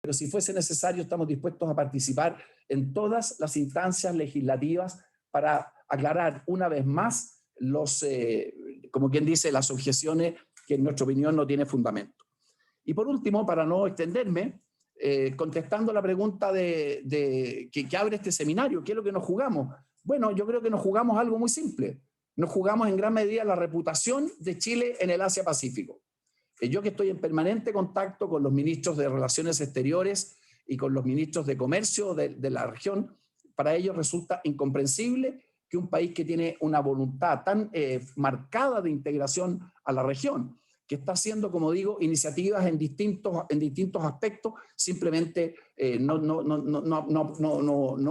pero si fuese necesario estamos dispuestos a participar en todas las instancias legislativas para aclarar una vez más como quien dice, las objeciones que en nuestra opinión no tienen fundamento. Y por último, para no extenderme, contestando la pregunta que abre este seminario, ¿qué es lo que nos jugamos? Bueno, yo creo que nos jugamos algo muy simple. Nos jugamos en gran medida la reputación de Chile en el Asia-Pacífico. Yo que estoy en permanente contacto con los ministros de Relaciones Exteriores y con los ministros de Comercio de la región, para ellos resulta incomprensible que un país que tiene una voluntad tan marcada de integración a la región, que está haciendo, como digo, iniciativas en distintos aspectos, simplemente no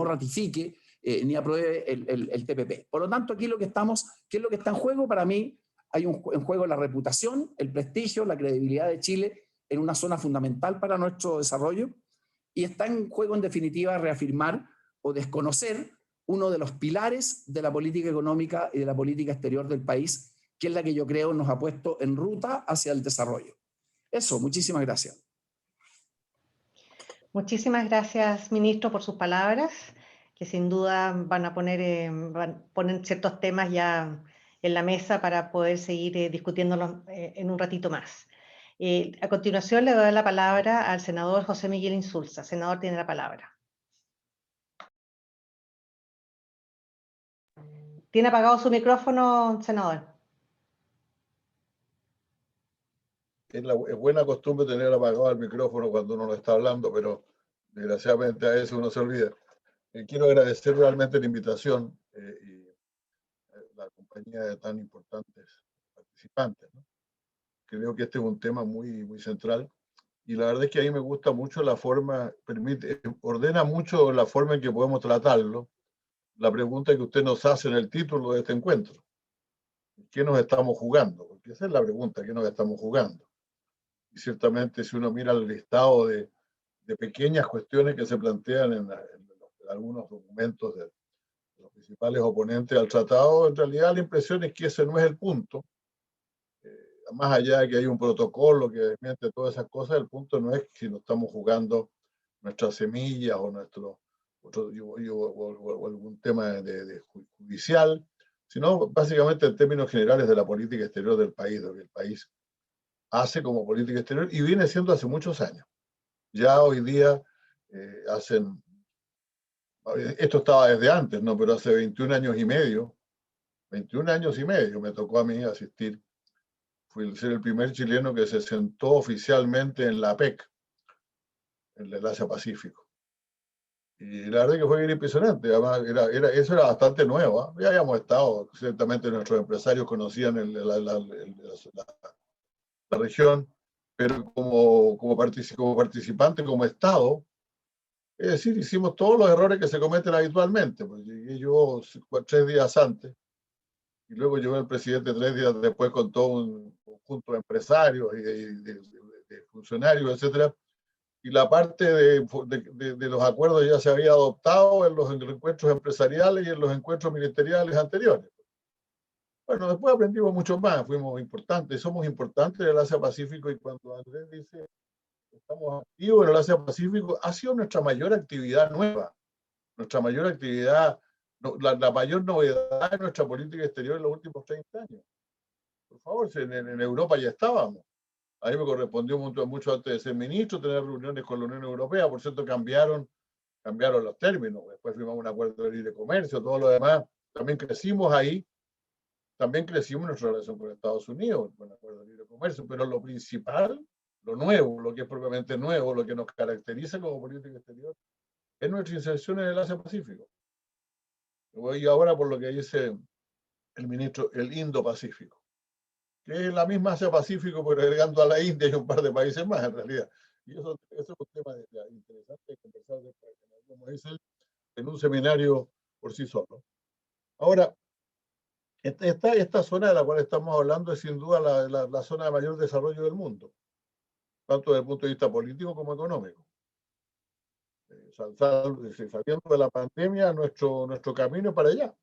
ratifique ni apruebe el TPP. Por lo tanto, aquí ¿qué es lo que está en juego? Para mí hay en juego la reputación, el prestigio, la credibilidad de Chile en una zona fundamental para nuestro desarrollo, y está en juego, en definitiva, reafirmar o desconocer uno de los pilares de la política económica y de la política exterior del país, que es la que yo creo nos ha puesto en ruta hacia el desarrollo. Eso, muchísimas gracias. Muchísimas gracias, ministro, por sus palabras, que sin duda van a poner ciertos temas ya en la mesa para poder seguir discutiéndolos en un ratito más. A continuación le doy la palabra al senador José Miguel Insulza. Senador, tiene la palabra. ¿Tiene apagado su micrófono, senador? Es buena costumbre tener apagado el micrófono cuando uno no está hablando, pero desgraciadamente a veces uno se olvida. Quiero agradecer realmente la invitación y la compañía de tan importantes participantes, ¿no? Creo que este es un tema muy, muy central, y la verdad es que a mí me gusta mucho la forma, ordena mucho la forma en que podemos tratarlo. La pregunta que usted nos hace en el título de este encuentro: ¿qué nos estamos jugando? Porque esa es la pregunta, ¿qué nos estamos jugando? Y ciertamente, si uno mira el listado de pequeñas cuestiones que se plantean en algunos documentos de los principales oponentes al tratado, en realidad la impresión es que ese no es el punto. Más allá de que hay un protocolo que desmiente todas esas cosas, el punto no es si nos estamos jugando nuestras semillas o o algún tema judicial, sino básicamente en términos generales de la política exterior del país, lo que el país hace como política exterior y viene siendo hace muchos años. Ya hoy día esto estaba desde antes, ¿no? Pero hace 21 años y medio me tocó a mí asistir. Fui ser el primer chileno que se sentó oficialmente en la APEC, en el Asia-Pacífico. Y la verdad que fue bien impresionante. Además, eso era bastante nuevo, ¿eh? Ya habíamos estado, ciertamente nuestros empresarios conocían la región, pero como participante, como Estado, es decir, hicimos todos los errores que se cometen habitualmente. Pues llegué yo 3 días antes, y luego llegó el presidente 3 días después con todo un conjunto de empresarios y de funcionarios, etcétera. Y la parte de los acuerdos ya se había adoptado en los encuentros empresariales y en los encuentros ministeriales anteriores. Bueno, después aprendimos mucho más, fuimos importantes, somos importantes en el Asia-Pacífico, y cuando Andrés dice estamos activos en el Asia-Pacífico, ha sido nuestra mayor actividad nueva, nuestra mayor actividad, la mayor novedad de nuestra política exterior en los últimos 30 años. Por favor, en Europa ya estábamos. A mí me correspondió mucho antes de ser ministro tener reuniones con la Unión Europea. Por cierto, cambiaron los términos. Después firmamos un acuerdo de libre comercio, todo lo demás. También crecimos ahí. También crecimos en nuestra relación con Estados Unidos, con el acuerdo de libre comercio. Pero lo principal, lo nuevo, lo que es propiamente nuevo, lo que nos caracteriza como política exterior, es nuestra inserción en el Asia-Pacífico. Y ahora, por lo que dice el ministro, el Indo-Pacífico, que es la misma Asia-Pacífico, pero agregando a la India y un par de países más, en realidad. Y eso es un tema interesante de conversar después, como dice él, en un seminario por sí solo. Ahora, esta zona de la cual estamos hablando es sin duda la zona de mayor desarrollo del mundo, tanto desde el punto de vista político como económico. Saliendo de la pandemia, nuestro camino es para allá.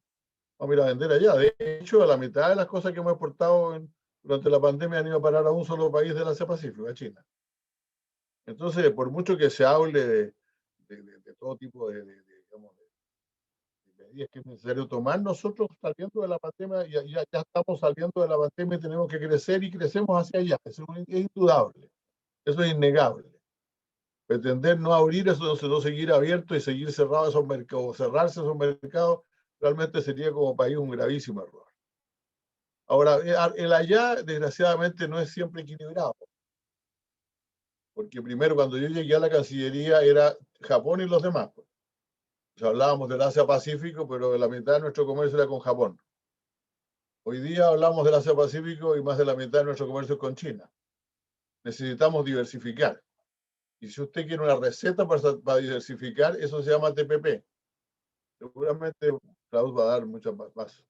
Vamos a ir a vender allá. De hecho, la mitad de las cosas que hemos exportado durante la pandemia han ido a parar a un solo país del Asia-Pacífico, a China. Entonces, por mucho que se hable de todo tipo digamos, de medidas que es necesario tomar, nosotros saliendo de la pandemia, ya estamos saliendo de la pandemia y tenemos que crecer y crecemos hacia allá. Eso es indudable, eso es innegable. Pretender no abrir eso, no seguir abierto y seguir cerrados esos mercados, cerrarse esos mercados, realmente sería como país un gravísimo error. Ahora, el allá, desgraciadamente, no es siempre equilibrado. Porque primero, cuando yo llegué a la Cancillería, era Japón y los demás. Pues. O sea, hablábamos del Asia-Pacífico, pero la mitad de nuestro comercio era con Japón. Hoy día hablamos del Asia-Pacífico y más de la mitad de nuestro comercio es con China. Necesitamos diversificar. Y si usted quiere una receta para diversificar, eso se llama TPP. Seguramente Klaus va a dar muchos más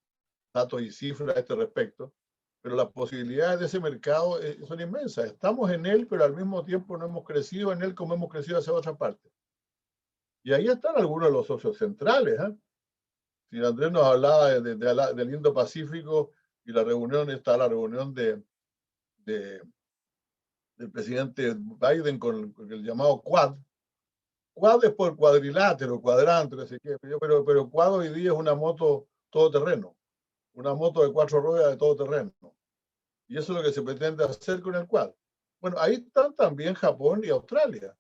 datos y cifras a este respecto, pero las posibilidades de ese mercado son inmensas. Estamos en él, pero al mismo tiempo no hemos crecido en él como hemos crecido hacia otras partes. Y ahí están algunos de los socios centrales. Si Andrés nos hablaba del Indo-Pacífico y la reunión, está la reunión del presidente Biden con el llamado Quad. Quad es por cuadrilátero, cuadrante, no sé qué, pero Quad hoy día es una moto todoterreno, una moto de 4 ruedas de todoterreno. Y eso es lo que se pretende hacer con el Quad. Bueno, ahí están también Japón y Australia,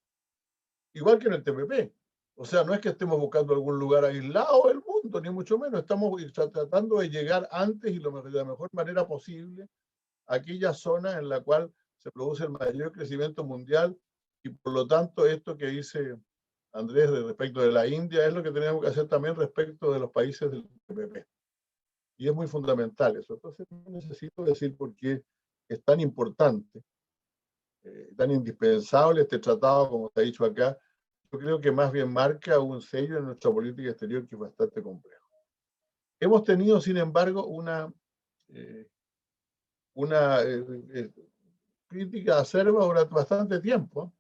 igual que en el TPP. O sea, no es que estemos buscando algún lugar aislado del mundo, ni mucho menos. Estamos tratando de llegar antes y de la mejor manera posible a aquella zona en la cual se produce el mayor crecimiento mundial y por lo tanto esto que dice Andrés respecto de la India es lo que tenemos que hacer también respecto de los países del TPP. Y es muy fundamental eso. Entonces necesito decir por qué es tan importante, tan indispensable este tratado, como se ha dicho acá. Yo creo que más bien marca un sello en nuestra política exterior que es bastante complejo. Hemos tenido, sin embargo, una crítica acerba durante bastante tiempo.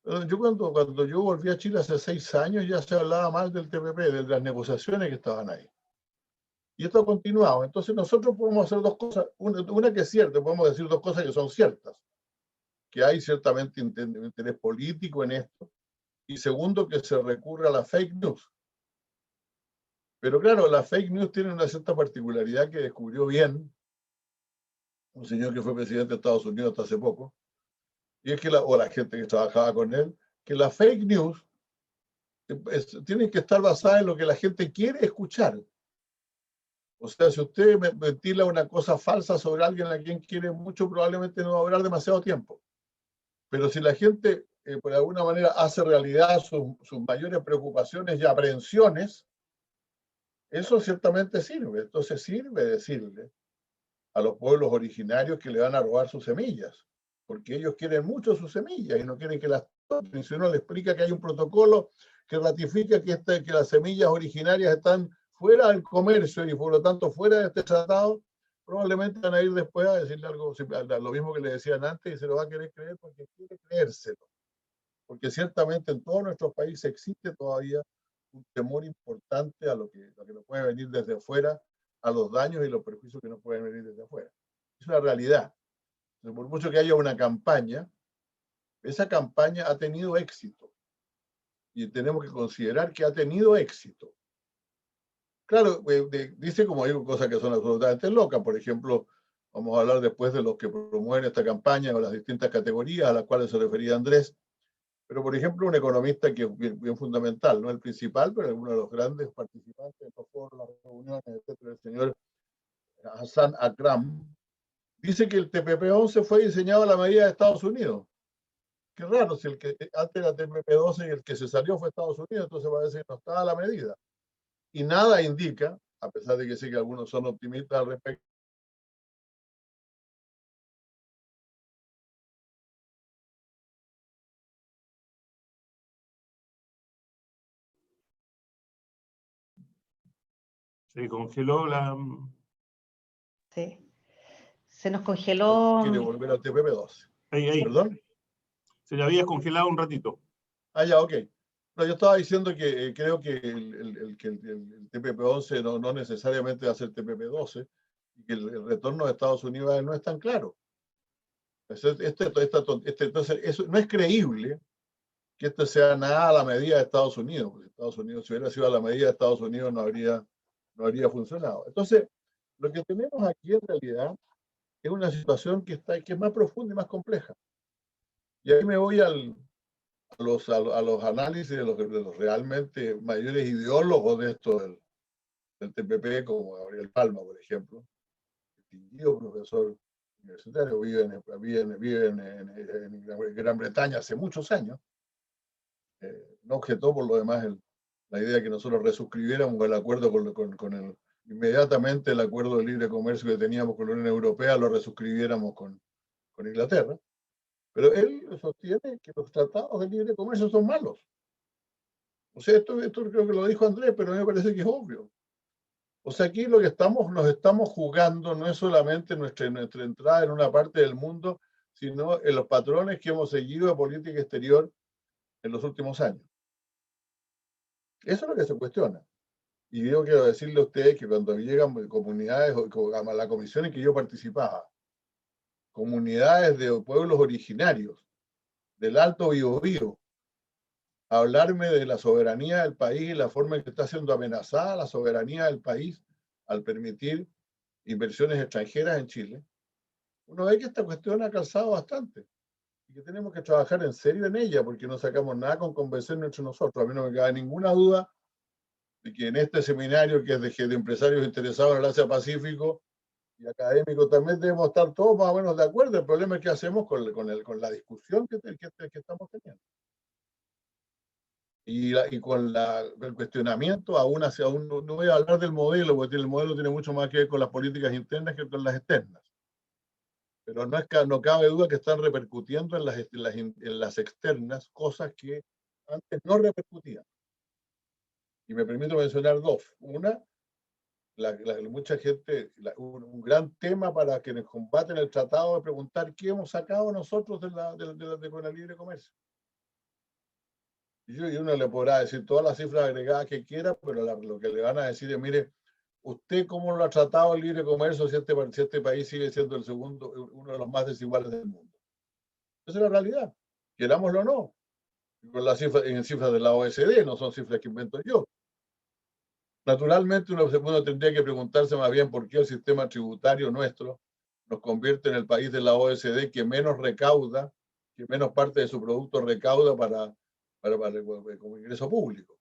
Yo cuando yo volví a Chile hace 6 años ya se hablaba mal del TPP, de las negociaciones que estaban ahí. Y esto ha continuado. Entonces nosotros podemos hacer dos cosas. Una que es cierta, podemos decir dos cosas que son ciertas. Que hay ciertamente interés político en esto. Y segundo, que se recurre a la fake news. Pero claro, la fake news tiene una cierta particularidad que descubrió bien un señor que fue presidente de Estados Unidos hasta hace poco, y es que la gente que trabajaba con él, que la fake news tiene que estar basada en lo que la gente quiere escuchar. O sea, si usted ventila una cosa falsa sobre alguien a quien quiere mucho, probablemente no va a durar demasiado tiempo. Pero si la gente, por alguna manera, hace realidad sus mayores preocupaciones y aprehensiones, eso ciertamente sirve. Entonces sirve decirle a los pueblos originarios que le van a robar sus semillas, porque ellos quieren mucho sus semillas y no quieren que las toquen. Si uno le explica que hay un protocolo que ratifica que las semillas originarias están fuera del comercio y por lo tanto fuera de este tratado, probablemente van a ir después a decirle algo, lo mismo que le decían antes, y se lo va a querer creer porque quiere creérselo. Porque ciertamente en todos nuestros países existe todavía un temor importante a lo que nos puede venir desde afuera, a los daños y los perjuicios que nos pueden venir desde afuera. Es una realidad. Entonces, por mucho que haya una campaña, esa campaña ha tenido éxito. Y tenemos que considerar que ha tenido éxito. Claro, dice como digo cosas que son absolutamente locas. Por ejemplo, vamos a hablar después de los que promueven esta campaña o las distintas categorías a las cuales se refería Andrés. Pero, por ejemplo, un economista que es bien fundamental, no el principal, pero uno de los grandes participantes de los foros, las reuniones, etcétera, el señor Hassan Akram, dice que el TPP-11 fue diseñado a la medida de Estados Unidos. Qué raro, si el que antes era TPP-12 y el que se salió fue Estados Unidos, entonces parece que no estaba a la medida. Y nada indica, a pesar de que sé que algunos son optimistas al respecto, se congeló la... Sí. Se nos congeló. quiere volver al TPP-12. Ahí. ¿Perdón? Se le había congelado un ratito. Ah, ya, ok. No, yo estaba diciendo que creo que el TPP-11 no necesariamente va a ser TPP-12 y que el retorno de Estados Unidos no es tan claro. Entonces, eso no es creíble que esto sea nada a la medida de Estados Unidos, porque Estados Unidos, si hubiera sido a la medida de Estados Unidos, no habría funcionado. Entonces, lo que tenemos aquí en realidad es una situación que es más profunda y más compleja. Y ahí me voy a los análisis de los realmente mayores ideólogos de esto del TPP, como Gabriel Palma, por ejemplo, distinguido profesor universitario, vive en Gran Bretaña hace muchos años. No objetó por lo demás la idea de que nosotros resuscribiéramos el acuerdo inmediatamente el acuerdo de libre comercio que teníamos con la Unión Europea, lo resuscribiéramos con Inglaterra. Pero él sostiene que los tratados de libre comercio son malos. O sea, esto creo que lo dijo Andrés, pero a mí me parece que es obvio. O sea, aquí lo que nos estamos jugando no es solamente nuestra entrada en una parte del mundo, sino en los patrones que hemos seguido de política exterior en los últimos años. Eso es lo que se cuestiona. Y yo quiero decirle a ustedes que cuando llegan comunidades, a la comisión en que yo participaba, comunidades de pueblos originarios del Alto Biobío, a hablarme de la soberanía del país y la forma en que está siendo amenazada la soberanía del país al permitir inversiones extranjeras en Chile, uno ve que esta cuestión ha calzado bastante y que tenemos que trabajar en serio en ella, porque no sacamos nada con convencernos entre nosotros. A mí no me cabe ninguna duda de que en este seminario, que es de empresarios interesados en el Asia Pacífico y académicos, también debemos estar todos más o menos de acuerdo. El problema es que hacemos con la discusión que estamos teniendo. Y con el cuestionamiento, no voy a hablar del modelo, porque el modelo tiene mucho más que ver con las políticas internas que con las externas. Pero no cabe duda que están repercutiendo en las externas cosas que antes no repercutían. Y me permito mencionar dos. Una, mucha gente, un gran tema para quienes combaten el tratado es preguntar qué hemos sacado nosotros con la libre comercio. Y uno le podrá decir todas las cifras agregadas que quiera, pero lo que le van a decir es, mire, ¿usted cómo lo ha tratado el libre comercio si este país sigue siendo uno de los más desiguales del mundo? Esa es la realidad, querámoslo o no. En cifras de la OECD, no son cifras que invento yo. Naturalmente, uno tendría que preguntarse más bien por qué el sistema tributario nuestro nos convierte en el país de la OECD que menos recauda, que menos parte de su producto recauda como ingreso público.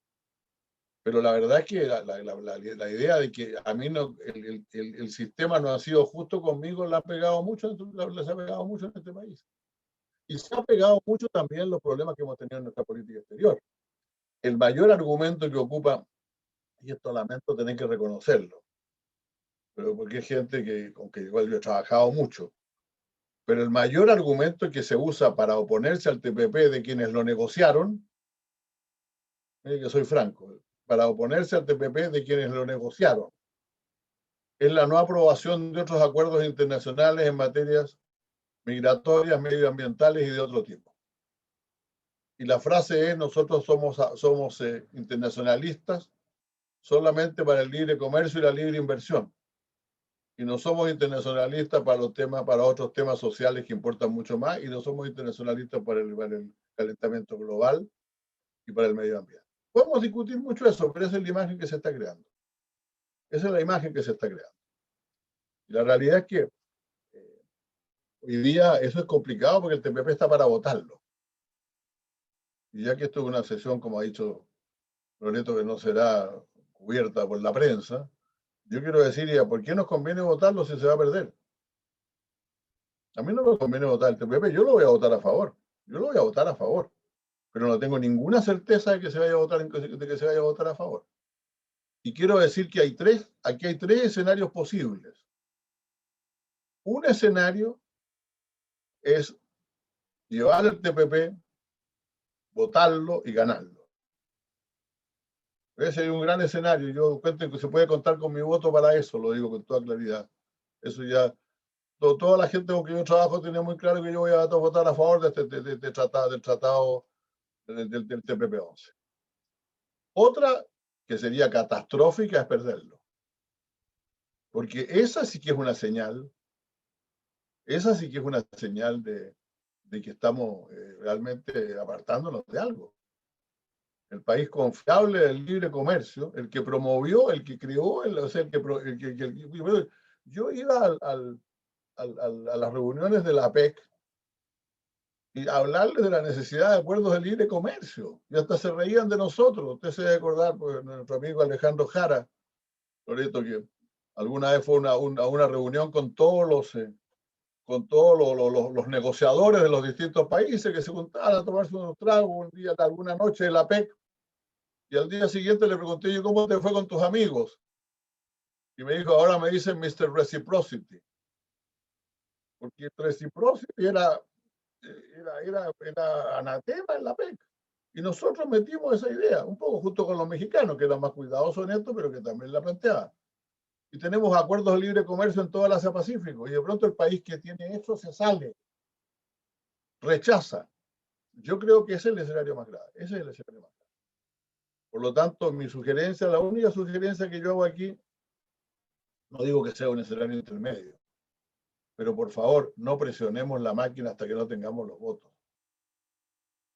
Pero la verdad es que la idea de que a mí el sistema no ha sido justo conmigo les ha pegado mucho en este país. Y se ha pegado mucho también los problemas que hemos tenido en nuestra política exterior. El mayor argumento que ocupa, y esto lamento tener que reconocerlo, pero porque hay gente con que igual yo he trabajado mucho, pero el mayor argumento que se usa para oponerse al TPP de quienes lo negociaron, mire que soy franco, para oponerse al TPP de quienes lo negociaron, es la no aprobación de otros acuerdos internacionales en materias migratorias, medioambientales y de otro tipo. Y la frase es, nosotros somos internacionalistas solamente para el libre comercio y la libre inversión. Y no somos internacionalistas para otros temas sociales que importan mucho más, y no somos internacionalistas para el calentamiento global y para el medio ambiente. Podemos discutir mucho eso, pero esa es la imagen que se está creando. Esa es la imagen que se está creando. Y la realidad es que hoy día eso es complicado porque el TPP está para votarlo. Y ya que esto es una sesión, como ha dicho Loreto, que no será cubierta por la prensa, yo quiero decir, ¿por qué nos conviene votarlo si se va a perder? A mí no me conviene votar el TPP, yo lo voy a votar a favor. Yo lo voy a votar a favor. Pero no tengo ninguna certeza de que se vaya a votar a favor. Y quiero decir que aquí hay tres escenarios posibles. Un escenario es llevar el TPP, votarlo y ganarlo. Ese es un gran escenario. Yo cuento que se puede contar con mi voto para eso, lo digo con toda claridad. Eso ya, toda la gente con que yo trabajo tiene muy claro que yo voy a votar a favor del tratado del TPP-11. Otra que sería catastrófica es perderlo. Porque esa sí que es una señal Esa sí que es una señal de que estamos realmente apartándonos de algo. El país confiable del libre comercio, el que promovió, el que creó, o sea, yo iba a las reuniones de la APEC y hablarles de la necesidad de acuerdos de libre comercio. Y hasta se reían de nosotros. Usted se debe acordar, pues, nuestro amigo Alejandro Jara, Loreto, que alguna vez fue a una reunión con todos los negociadores de los distintos países que se juntaban a tomarse unos tragos un día, alguna noche en la PEC. Y al día siguiente le pregunté yo, ¿cómo te fue con tus amigos? Y me dijo, ahora me dicen Mr. Reciprocity. Porque Reciprocity era anatema en la PEC. Y nosotros metimos esa idea, un poco junto con los mexicanos, que eran más cuidadosos en esto, pero que también la planteaban. Y tenemos acuerdos de libre comercio en toda el Asia Pacífico. Y de pronto el país que tiene eso se sale, rechaza. Yo creo que ese es el escenario más grave. Ese es el escenario más grave. Por lo tanto, mi sugerencia, la única sugerencia que yo hago aquí, no digo que sea un escenario intermedio, pero por favor, no presionemos la máquina hasta que no tengamos los votos.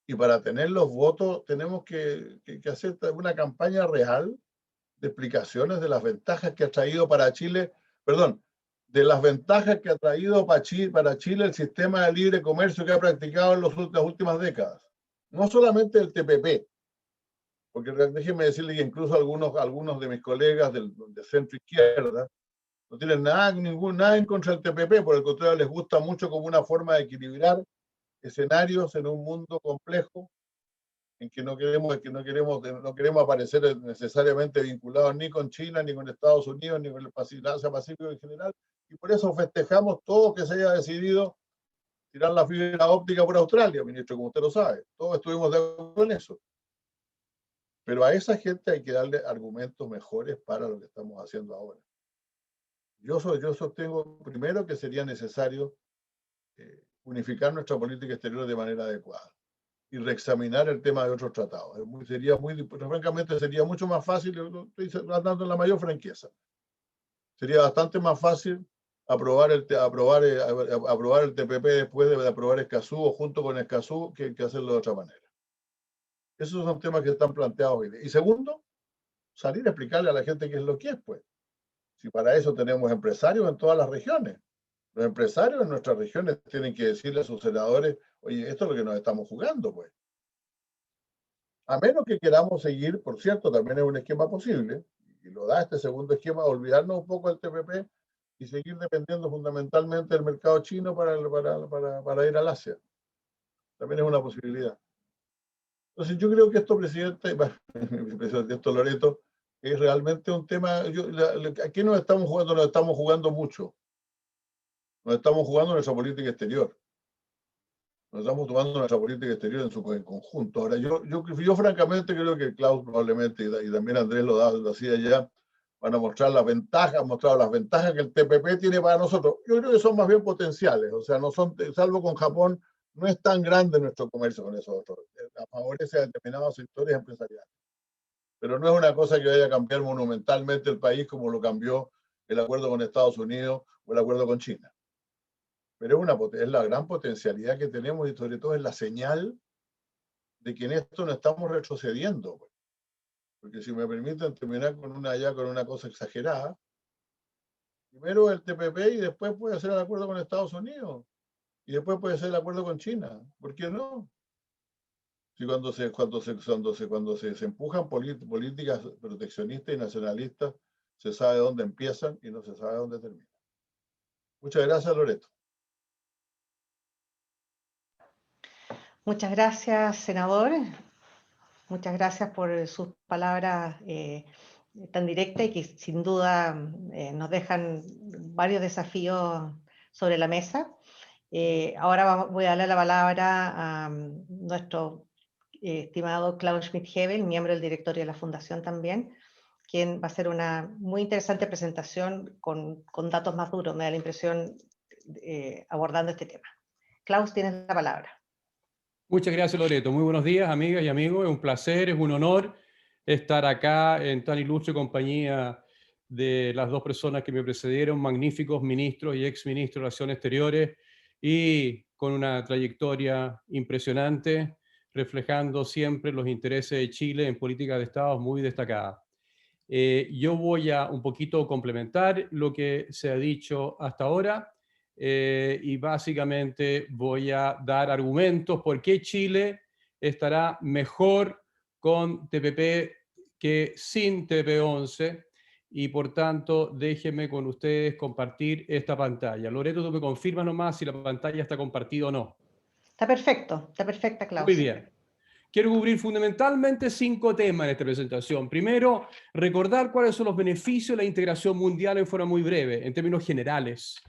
Y para tener los votos tenemos que hacer una campaña real de explicaciones de las ventajas que ha traído para Chile, perdón, de las ventajas que ha traído para Chile el sistema de libre comercio que ha practicado en las últimas décadas. No solamente el TPP, porque déjenme decirle que incluso algunos de mis colegas de centro izquierda no tienen nada en contra del TPP, por el contrario les gusta mucho como una forma de equilibrar escenarios en un mundo complejo en que no queremos aparecer necesariamente vinculados ni con China, ni con Estados Unidos, ni con el Asia Pacífico en general, y por eso festejamos todo que se haya decidido tirar la fibra óptica por Australia, ministro, como usted lo sabe. Todos estuvimos de acuerdo en eso. Pero a esa gente hay que darle argumentos mejores para lo que estamos haciendo ahora. Yo sostengo primero que sería necesario unificar nuestra política exterior de manera adecuada y reexaminar el tema de otros tratados. Francamente, sería mucho más fácil, estoy hablando en la mayor franqueza, sería bastante más fácil aprobar el TPP después de aprobar Escazú o junto con Escazú que hacerlo de otra manera. Esos son temas que están planteados hoy. Y segundo, salir a explicarle a la gente qué es lo que es, pues. Si para eso tenemos empresarios en todas las regiones. Los empresarios en nuestras regiones tienen que decirle a sus senadores, oye, esto es lo que nos estamos jugando, pues. A menos que queramos seguir, por cierto, también es un esquema posible, y lo da este segundo esquema, olvidarnos un poco del TPP y seguir dependiendo fundamentalmente del mercado chino para ir al Asia. También es una posibilidad. Entonces yo creo que esto, presidente, esto, Loreto, es realmente un tema, aquí nos estamos jugando mucho. Nos estamos jugando nuestra política exterior. Nos estamos tomando nuestra política exterior en conjunto. Ahora, yo francamente creo que Klaus probablemente, y también Andrés lo hacía ya, van a mostrar las ventajas que el TPP tiene para nosotros. Yo creo que son más bien potenciales, o sea, no son, salvo con Japón, no es tan grande nuestro comercio con esos otros. Favorece a determinados sectores empresariales. Pero no es una cosa que vaya a cambiar monumentalmente el país como lo cambió el acuerdo con Estados Unidos o el acuerdo con China. Pero es la gran potencialidad que tenemos y sobre todo es la señal de que en esto no estamos retrocediendo. Porque si me permiten terminar con una cosa exagerada, primero el TPP y después puede hacer el acuerdo con Estados Unidos y después puede hacer el acuerdo con China. ¿Por qué no? Si cuando se empujan políticas proteccionistas y nacionalistas, se sabe dónde empiezan y no se sabe dónde terminan. Muchas gracias, Loreto. Muchas gracias, senador. Muchas gracias por sus palabras tan directas y que sin duda nos dejan varios desafíos sobre la mesa. Ahora voy a darle la palabra a nuestro estimado Klaus Schmidt-Hebel, miembro del directorio de la Fundación también, quien va a hacer una muy interesante presentación con datos más duros, me da la impresión, abordando este tema. Klaus, tienes la palabra. Muchas gracias, Loreto. Muy buenos días, amigas y amigos. Es un placer, es un honor estar acá en tan ilustre compañía de las dos personas que me precedieron, magníficos ministros y exministros de Relaciones Exteriores, y con una trayectoria impresionante, reflejando siempre los intereses de Chile en política de Estado muy destacada. Yo voy a un poquito complementar lo que se ha dicho hasta ahora y básicamente voy a dar argumentos por qué Chile estará mejor con TPP que sin TPP-11 y por tanto déjenme con ustedes compartir esta pantalla. Loreto, tú me confirmas nomás si la pantalla está compartida o no. Está perfecta, Klaus. Muy bien. Quiero cubrir fundamentalmente 5 temas en esta presentación. Primero, recordar cuáles son los beneficios de la integración mundial en forma muy breve, en términos generales.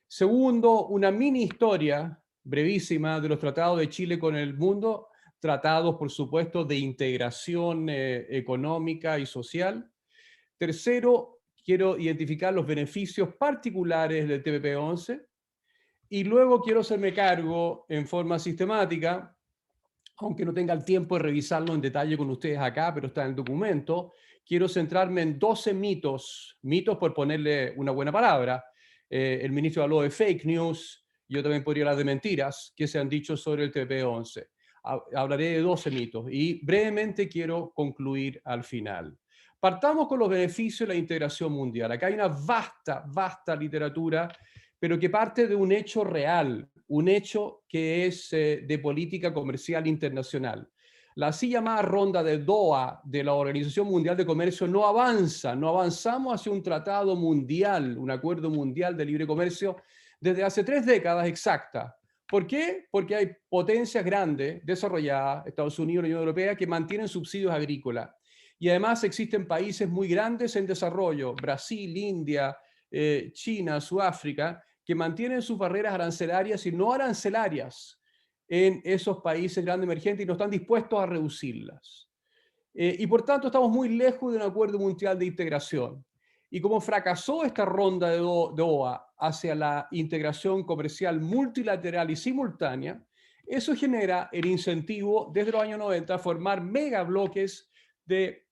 Segundo, una mini historia brevísima de los tratados de Chile con el mundo, tratados, por supuesto, de integración económica y social. Tercero, quiero identificar los beneficios particulares del TPP-11. Y luego quiero hacerme cargo en forma sistemática, aunque no tenga el tiempo de revisarlo en detalle con ustedes acá, pero está en el documento, quiero centrarme en 12 mitos, mitos por ponerle una buena palabra. El ministro habló de fake news, yo también podría hablar de mentiras que se han dicho sobre el TP-11. Hablaré de 12 mitos y brevemente quiero concluir al final. Partamos con los beneficios de la integración mundial. Acá hay una vasta literatura, pero que parte de un hecho real, un hecho que es de política comercial internacional. La así llamada ronda de Doha de la Organización Mundial de Comercio no avanza, no avanzamos hacia un tratado mundial, un acuerdo mundial de libre comercio desde hace 3 décadas exactas. ¿Por qué? Porque hay potencias grandes, desarrolladas, Estados Unidos y la Unión Europea, que mantienen subsidios agrícolas. Y además existen países muy grandes en desarrollo, Brasil, India, China, Sudáfrica, que mantienen sus barreras arancelarias y no arancelarias en esos países grandes emergentes y no están dispuestos a reducirlas. Y por tanto estamos muy lejos de un acuerdo mundial de integración. Y como fracasó esta ronda de Doha hacia la integración comercial multilateral y simultánea, eso genera el incentivo desde los años 90 a formar megabloques de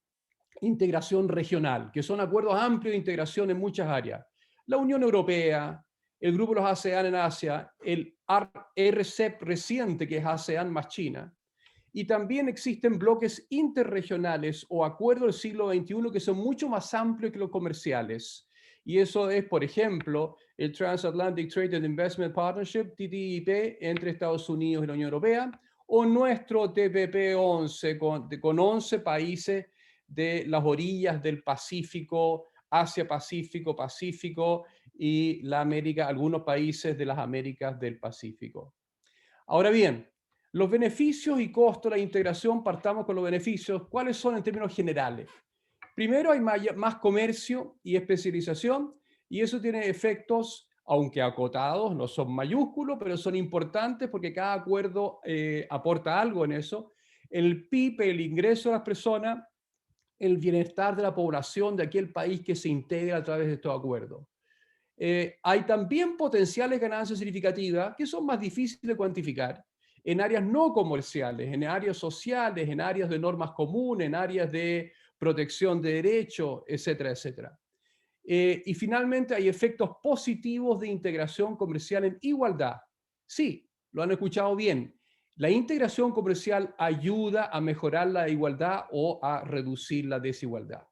integración regional, que son acuerdos amplios de integración en muchas áreas. La Unión Europea, el grupo de los ASEAN en Asia, el RCEP reciente que es ASEAN más China, y también existen bloques interregionales o acuerdos del siglo XXI que son mucho más amplios que los comerciales. Y eso es, por ejemplo, el Transatlantic Trade and Investment Partnership, TTIP, entre Estados Unidos y la Unión Europea, o nuestro TPP-11 con 11 países de las orillas del Pacífico, Asia-Pacífico, Pacífico y la América, algunos países de las Américas del Pacífico. Ahora bien, los beneficios y costos de la integración, partamos con los beneficios. ¿Cuáles son en términos generales? Primero, hay más comercio y especialización, y eso tiene efectos, aunque acotados, no son mayúsculos, pero son importantes porque cada acuerdo aporta algo en eso. El PIB, el ingreso de las personas, el bienestar de la población de aquel país que se integra a través de estos acuerdos. Hay también potenciales ganancias significativas que son más difíciles de cuantificar en áreas no comerciales, en áreas sociales, en áreas de normas comunes, en áreas de protección de derechos, etcétera, etcétera. Y finalmente hay efectos positivos de integración comercial en igualdad. Sí, lo han escuchado bien. La integración comercial ayuda a mejorar la igualdad o a reducir la desigualdad.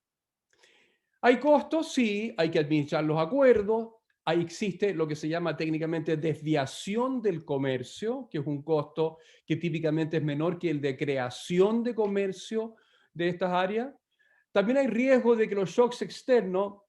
¿Hay costos? Sí, hay que administrar los acuerdos. Ahí existe lo que se llama técnicamente desviación del comercio, que es un costo que típicamente es menor que el de creación de comercio de estas áreas. También hay riesgo de que los shocks externos,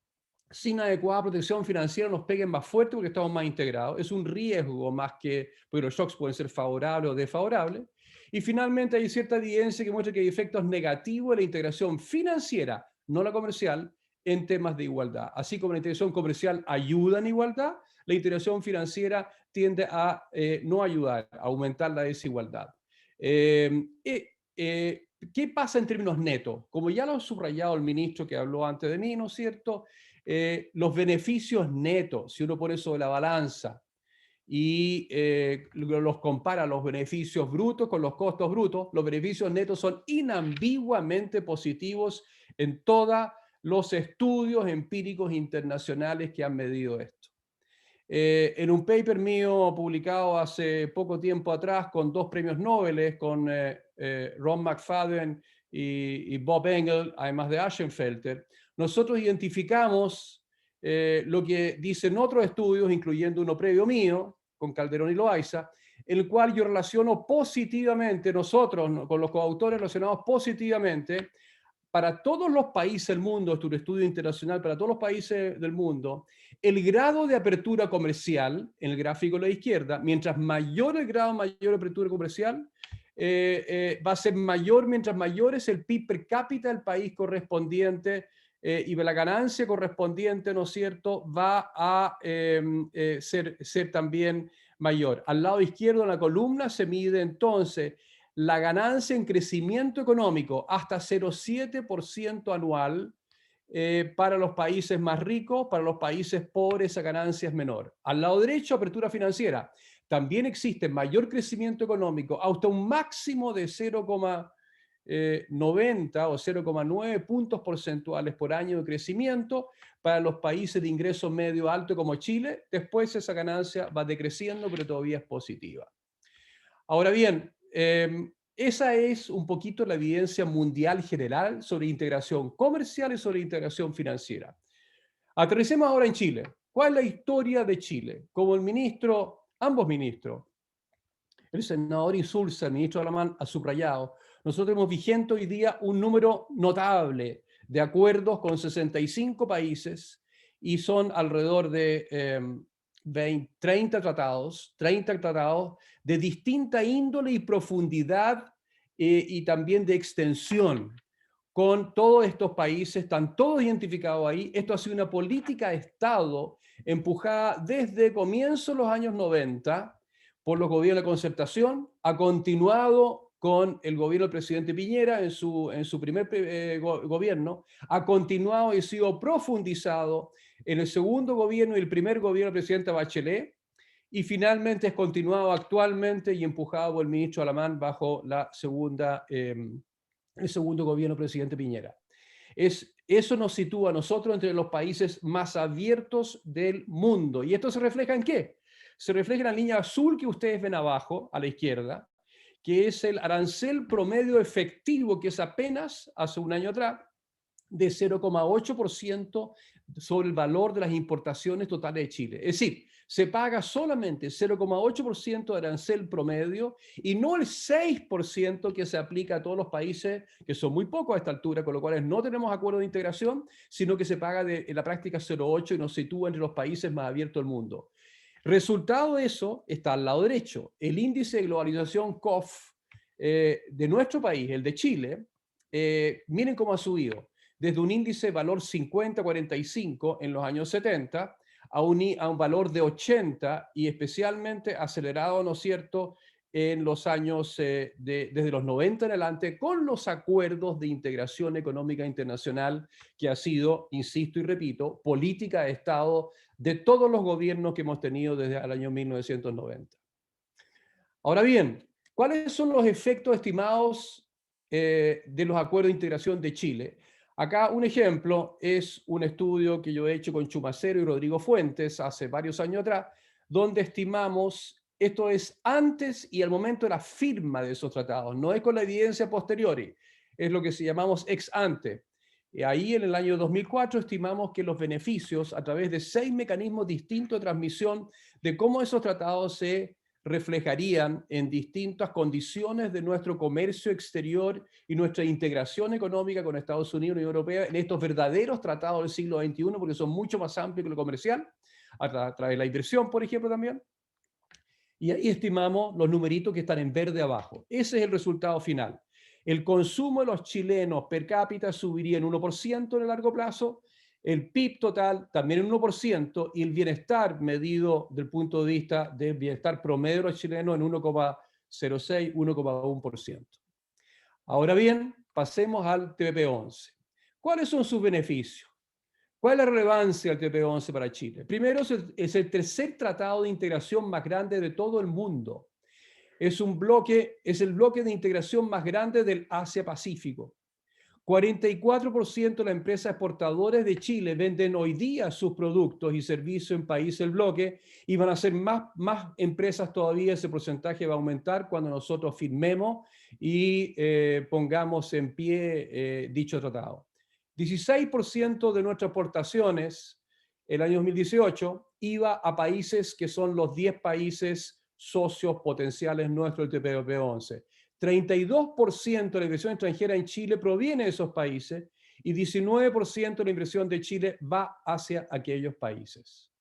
sin adecuada protección financiera, nos peguen más fuerte porque estamos más integrados. Es un riesgo más que, porque los shocks pueden ser favorables o desfavorables. Y finalmente hay cierta evidencia que muestra que hay efectos negativos de la integración financiera, no la comercial, en temas de igualdad. Así como la integración comercial ayuda en igualdad, la integración financiera tiende a no ayudar, a aumentar la desigualdad. ¿Qué pasa en términos netos? Como ya lo ha subrayado el ministro que habló antes de mí, ¿no es cierto? Los beneficios netos, si uno pone sobre la balanza y los compara los beneficios brutos con los costos brutos, los beneficios netos son inambiguamente positivos en toda los estudios empíricos internacionales que han medido esto. En un paper mío publicado hace poco tiempo atrás con 2 premios Nobel, con Ron McFadden y Bob Engel, además de Ashenfelter, nosotros identificamos lo que dicen otros estudios, incluyendo uno previo mío, con Calderón y Loaiza, en el cual yo relaciono positivamente, nosotros con los coautores relacionamos positivamente para todos los países del mundo, esto es un estudio internacional para todos los países del mundo, el grado de apertura comercial, en el gráfico a la izquierda, mientras mayor el grado, mayor la apertura comercial, va a ser mayor, mientras mayor es el PIB per cápita del país correspondiente y la ganancia correspondiente, ¿no es cierto?, va a ser también mayor. Al lado izquierdo en la columna se mide entonces la ganancia en crecimiento económico hasta 0,7% anual para los países más ricos, para los países pobres esa ganancia es menor. Al lado derecho, apertura financiera. También existe mayor crecimiento económico hasta un máximo de 0,90 o 0,9 puntos porcentuales por año de crecimiento para los países de ingreso medio alto como Chile. Después esa ganancia va decreciendo, pero todavía es positiva. Ahora bien, esa es un poquito la evidencia mundial general sobre integración comercial y sobre integración financiera. Aterricemos ahora en Chile. ¿Cuál es la historia de Chile? Como el ministro, ambos ministros, el senador Insulza, el ministro Alamán, ha subrayado, nosotros tenemos vigente hoy día un número notable de acuerdos con 65 países y son alrededor de 30 tratados de distinta índole y profundidad y también de extensión con todos estos países, están todos identificados ahí. Esto ha sido una política de Estado empujada desde comienzos de los años 90 por los gobiernos de concertación, ha continuado con el gobierno del presidente Piñera en su primer gobierno, ha continuado y sido profundizado en el segundo gobierno y el primer gobierno del presidente Bachelet, y finalmente es continuado actualmente y empujado por el ministro Alamán bajo el segundo gobierno del presidente Piñera. Eso nos sitúa a nosotros entre los países más abiertos del mundo. ¿Y esto se refleja en qué? Se refleja en la línea azul que ustedes ven abajo, a la izquierda, que es el arancel promedio efectivo, que es apenas, hace un año atrás, de 0,8% sobre el valor de las importaciones totales de Chile. Es decir, se paga solamente 0,8% de arancel promedio y no el 6% que se aplica a todos los países, que son muy pocos a esta altura, con lo cual no tenemos acuerdo de integración, sino que se paga en la práctica 0,8% y nos sitúa entre los países más abiertos del mundo. Resultado de eso está al lado derecho. El índice de globalización COF de nuestro país, el de Chile, miren cómo ha subido. Desde un índice de valor 50-45 en los años 70 a un valor de 80 y especialmente acelerado, ¿no es cierto?, en los años desde los 90 en adelante con los acuerdos de integración económica internacional que ha sido, insisto y repito, política de Estado de todos los gobiernos que hemos tenido desde el año 1990. Ahora bien, ¿cuáles son los efectos estimados de los acuerdos de integración de Chile? Acá un ejemplo es un estudio que yo he hecho con Chumacero y Rodrigo Fuentes hace varios años atrás, donde estimamos, esto es antes y al momento de la firma de esos tratados, no es con la evidencia posteriori, es lo que llamamos ex ante. Y ahí en el año 2004 estimamos que los beneficios a través de 6 mecanismos distintos de transmisión de cómo esos tratados se reflejarían en distintas condiciones de nuestro comercio exterior y nuestra integración económica con Estados Unidos y Unión Europea en estos verdaderos tratados del siglo XXI, porque son mucho más amplios que lo comercial, a través de la inversión, por ejemplo, también. Y ahí estimamos los numeritos que están en verde abajo. Ese es el resultado final. El consumo de los chilenos per cápita subiría en 1% en el largo plazo, el PIB total también en 1% y el bienestar medido del punto de vista del bienestar promedio de los chilenos en 1,06, 1,1%. Ahora bien, pasemos al TPP-11. ¿Cuáles son sus beneficios? ¿Cuál es la relevancia del TPP-11 para Chile? Primero, es el tercer tratado de integración más grande de todo el mundo. Es el bloque de integración más grande del Asia-Pacífico, 44% de las empresas exportadoras de Chile venden hoy día sus productos y servicios en países del bloque, y van a ser más empresas todavía. Ese porcentaje va a aumentar cuando nosotros firmemos y pongamos en pie dicho tratado. 16% de nuestras exportaciones el año 2018 iba a países que son los 10 países socios potenciales nuestros del TPP-11. 32% de la inversión extranjera en Chile proviene de esos países y 19% de la inversión de Chile va hacia aquellos países.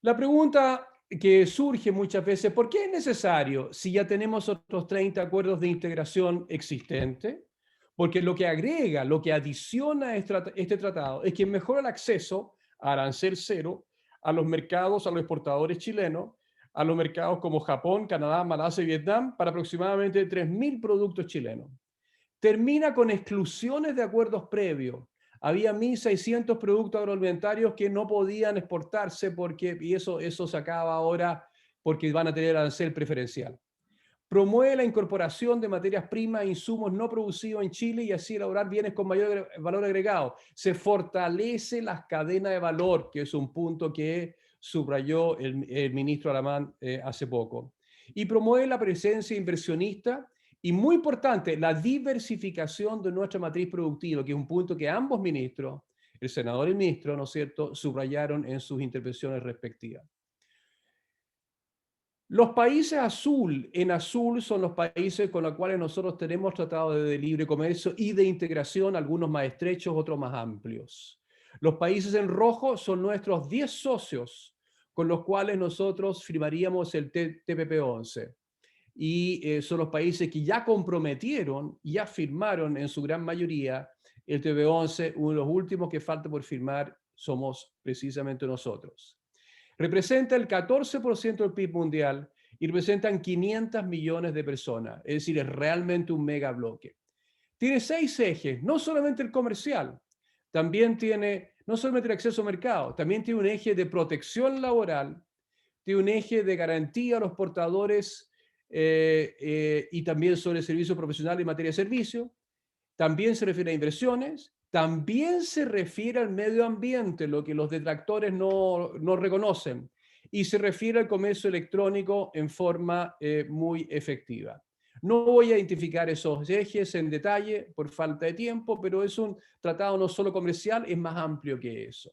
La pregunta que surge muchas veces, ¿por qué es necesario si ya tenemos otros 30 acuerdos de integración existentes? Porque lo que agrega, lo que adiciona este tratado es que mejora el acceso a arancel cero a los mercados, a los exportadores chilenos, a los mercados como Japón, Canadá, Malasia y Vietnam, para aproximadamente 3.000 productos chilenos. Termina con exclusiones de acuerdos previos. Había 1.600 productos agroalimentarios que no podían exportarse y eso se acaba ahora porque van a tener arancel preferencial. Promueve la incorporación de materias primas e insumos no producidos en Chile y así elaborar bienes con mayor valor agregado. Se fortalece las cadenas de valor, que es un punto que subrayó el ministro Alamán hace poco. Y promueve la presencia inversionista y, muy importante, la diversificación de nuestra matriz productiva, que es un punto que ambos ministros, el senador y el ministro, ¿no es cierto?, subrayaron en sus intervenciones respectivas. Los países en azul son los países con los cuales nosotros tenemos tratados de libre comercio y de integración, algunos más estrechos, otros más amplios. Los países en rojo son nuestros 10 socios con los cuales nosotros firmaríamos el TPP-11. Y son los países que ya comprometieron, ya firmaron en su gran mayoría el TPP-11. Uno de los últimos que falta por firmar somos precisamente nosotros. Representa el 14% del PIB mundial y representan 500 millones de personas. Es decir, es realmente un mega bloque. Tiene 6 ejes, no solamente el comercial, también tiene no solamente el acceso al mercado, también tiene un eje de protección laboral, tiene un eje de garantía a los portadores y también sobre servicios profesionales en materia de servicio. También se refiere a inversiones. También se refiere al medio ambiente, lo que los detractores no reconocen, y se refiere al comercio electrónico en forma muy efectiva. No voy a identificar esos ejes en detalle por falta de tiempo, pero es un tratado no solo comercial, es más amplio que eso.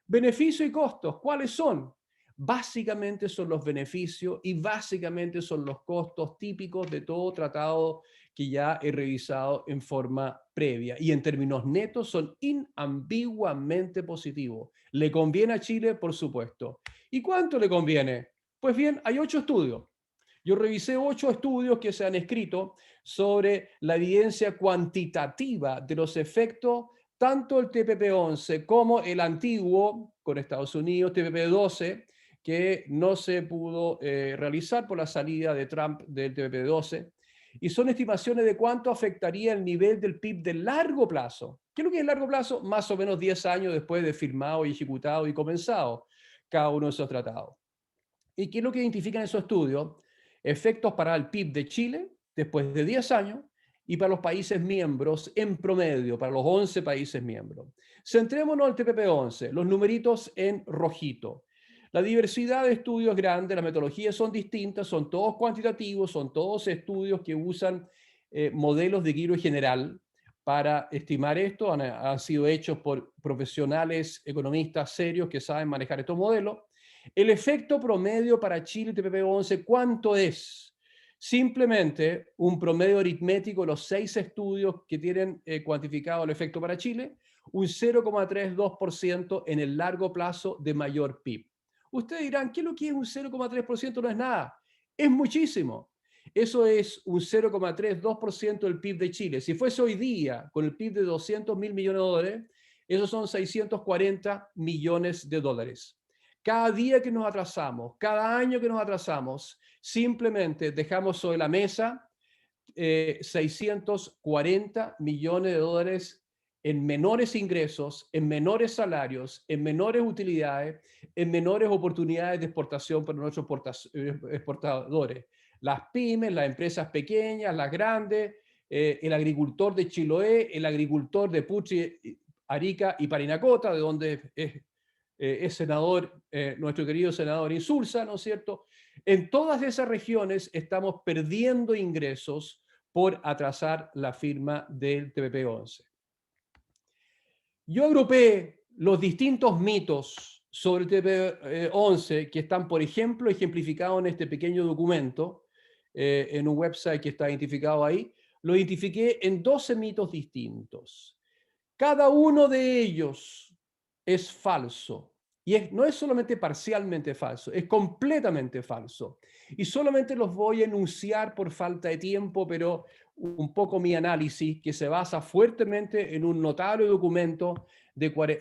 Beneficios y costos, ¿cuáles son? Básicamente son los beneficios y básicamente son los costos típicos de todo tratado que ya he revisado en forma previa, y en términos netos son inambiguamente positivos. ¿Le conviene a Chile? Por supuesto. ¿Y cuánto le conviene? Pues bien, hay 8 estudios. Yo revisé 8 estudios que se han escrito sobre la evidencia cuantitativa de los efectos, tanto el TPP-11 como el antiguo con Estados Unidos, TPP-12, que no se pudo realizar por la salida de Trump del TPP-12. Y son estimaciones de cuánto afectaría el nivel del PIB de largo plazo. ¿Qué es lo que es largo plazo? Más o menos 10 años después de firmado y ejecutado y comenzado cada uno de esos tratados. ¿Y qué es lo que identifican esos estudios? Efectos para el PIB de Chile después de 10 años y para los países miembros en promedio, para los 11 países miembros. Centrémonos en el TPP-11, los numeritos en rojito. La diversidad de estudios es grande, las metodologías son distintas, son todos cuantitativos, son todos estudios que usan modelos de giro general para estimar esto. Han sido hechos por profesionales economistas serios que saben manejar estos modelos. El efecto promedio para Chile TPP-11, ¿cuánto es? Simplemente un promedio aritmético de los 6 estudios que tienen cuantificado el efecto para Chile, un 0,32% en el largo plazo de mayor PIB. Ustedes dirán, ¿qué es lo que es un 0,3%? No es nada, es muchísimo. Eso es un 0,32% del PIB de Chile. Si fuese hoy día, con el PIB de 200.000 millones de dólares, esos son 640 millones de dólares. Cada día que nos atrasamos, cada año que nos atrasamos, simplemente dejamos sobre la mesa 640 millones de dólares en menores ingresos, en menores salarios, en menores utilidades, en menores oportunidades de exportación para nuestros exportadores. Las pymes, las empresas pequeñas, las grandes, el agricultor de Chiloé, el agricultor de Puchi, Arica y Parinacota, de donde es senador, nuestro querido senador Insulza, ¿no es cierto? En todas esas regiones estamos perdiendo ingresos por atrasar la firma del TPP-11. Yo agrupé los distintos mitos sobre el TPP-11 que están, por ejemplo, ejemplificados en este pequeño documento, en un website que está identificado ahí. Lo identifiqué en 12 mitos distintos. Cada uno de ellos es falso. Y no es solamente parcialmente falso, es completamente falso. Y solamente los voy a enunciar por falta de tiempo, pero un poco mi análisis, que se basa fuertemente en un notable documento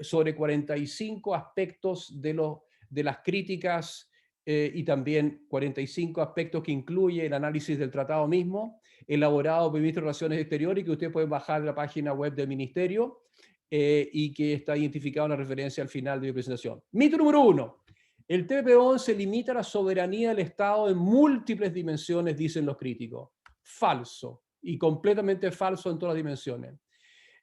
sobre 45 aspectos de las críticas y también 45 aspectos que incluye el análisis del tratado mismo, elaborado por el Ministro de Relaciones Exteriores, y que ustedes pueden bajar de la página web del Ministerio. Y que está identificado en la referencia al final de mi presentación. Mito número 1. El TPP-11 limita la soberanía del Estado en múltiples dimensiones, dicen los críticos. Falso. Y completamente falso en todas las dimensiones.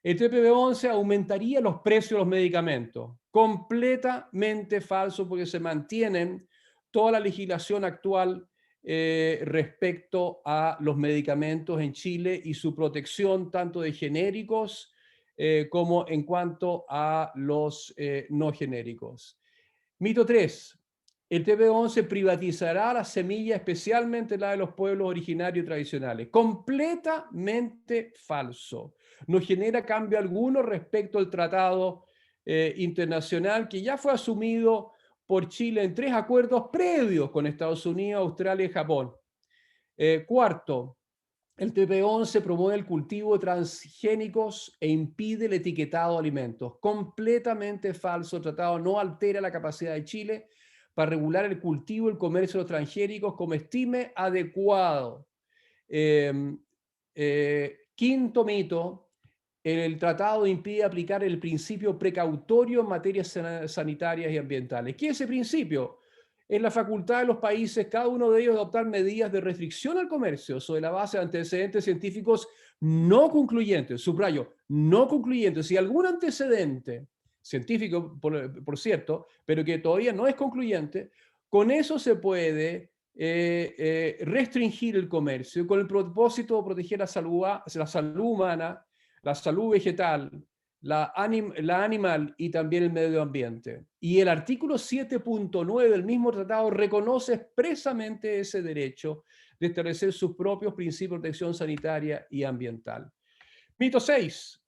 El TPP-11 aumentaría los precios de los medicamentos. Completamente falso, porque se mantienen toda la legislación actual respecto a los medicamentos en Chile y su protección tanto de genéricos como en cuanto a los no genéricos. Mito 3. El TPP-11 privatizará la semilla, especialmente la de los pueblos originarios y tradicionales. Completamente falso. No genera cambio alguno respecto al tratado internacional que ya fue asumido por Chile en 3 acuerdos previos con Estados Unidos, Australia y Japón. Cuarto, el TPP-11 promueve el cultivo de transgénicos e impide el etiquetado de alimentos. Completamente falso. El tratado no altera la capacidad de Chile para regular el cultivo y el comercio de los transgénicos como estime adecuado. Quinto mito, el tratado impide aplicar el principio precautorio en materias sanitarias y ambientales. ¿Qué es ese principio? En la facultad de los países, cada uno de ellos, adoptar medidas de restricción al comercio sobre la base de antecedentes científicos no concluyentes. Subrayo, no concluyentes. Si algún antecedente científico, por cierto, pero que todavía no es concluyente, con eso se puede restringir el comercio con el propósito de proteger la salud humana, la salud vegetal, la animal y también el medio ambiente. Y el artículo 7.9 del mismo tratado reconoce expresamente ese derecho de establecer sus propios principios de protección sanitaria y ambiental. Mito 6.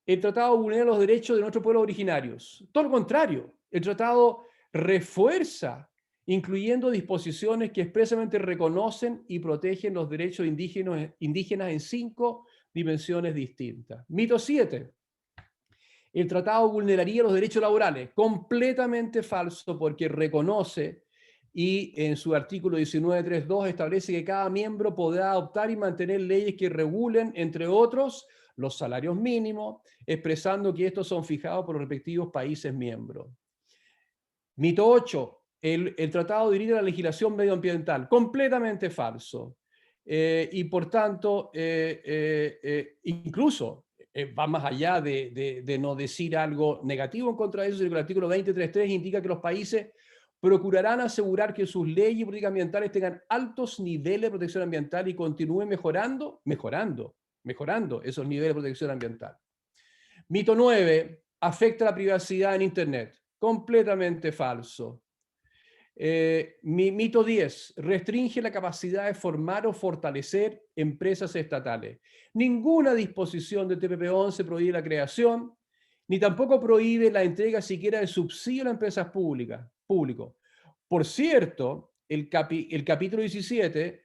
El tratado vulnera los derechos de nuestros pueblos originarios. Todo lo contrario, el tratado refuerza, incluyendo disposiciones que expresamente reconocen y protegen los derechos indígenas en 5 dimensiones distintas. Mito 7. El tratado vulneraría los derechos laborales. Completamente falso, porque reconoce y en su artículo 19.3.2 establece que cada miembro podrá adoptar y mantener leyes que regulen, entre otros, los salarios mínimos, expresando que estos son fijados por los respectivos países miembros. Mito 8. El tratado dirige la legislación medioambiental. Completamente falso. Y por tanto, incluso va más allá de no decir algo negativo en contra de eso, sino que el artículo 20.3.3 indica que los países procurarán asegurar que sus leyes y políticas ambientales tengan altos niveles de protección ambiental y continúen mejorando esos niveles de protección ambiental. Mito 9. Afecta la privacidad en Internet. Completamente falso. Mito 10. Restringe la capacidad de formar o fortalecer empresas estatales. Ninguna disposición del TPP-11 prohíbe la creación, ni tampoco prohíbe la entrega siquiera de subsidio a las empresas públicas. Por cierto, el capítulo 17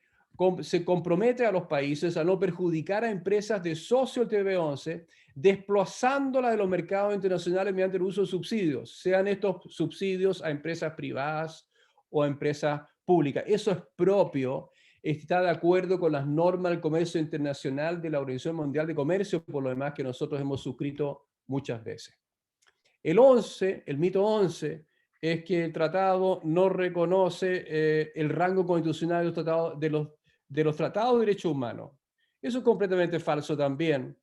se compromete a los países a no perjudicar a empresas de socio del TPP-11, desplazándolas de los mercados internacionales mediante el uso de subsidios, sean estos subsidios a empresas privadas o a empresas públicas. Eso es propio, está de acuerdo con las normas del comercio internacional de la Organización Mundial de Comercio, por lo demás que nosotros hemos suscrito muchas veces. El mito 11, es que el tratado no reconoce el rango constitucional de los tratados de derechos humanos. Eso es completamente falso también.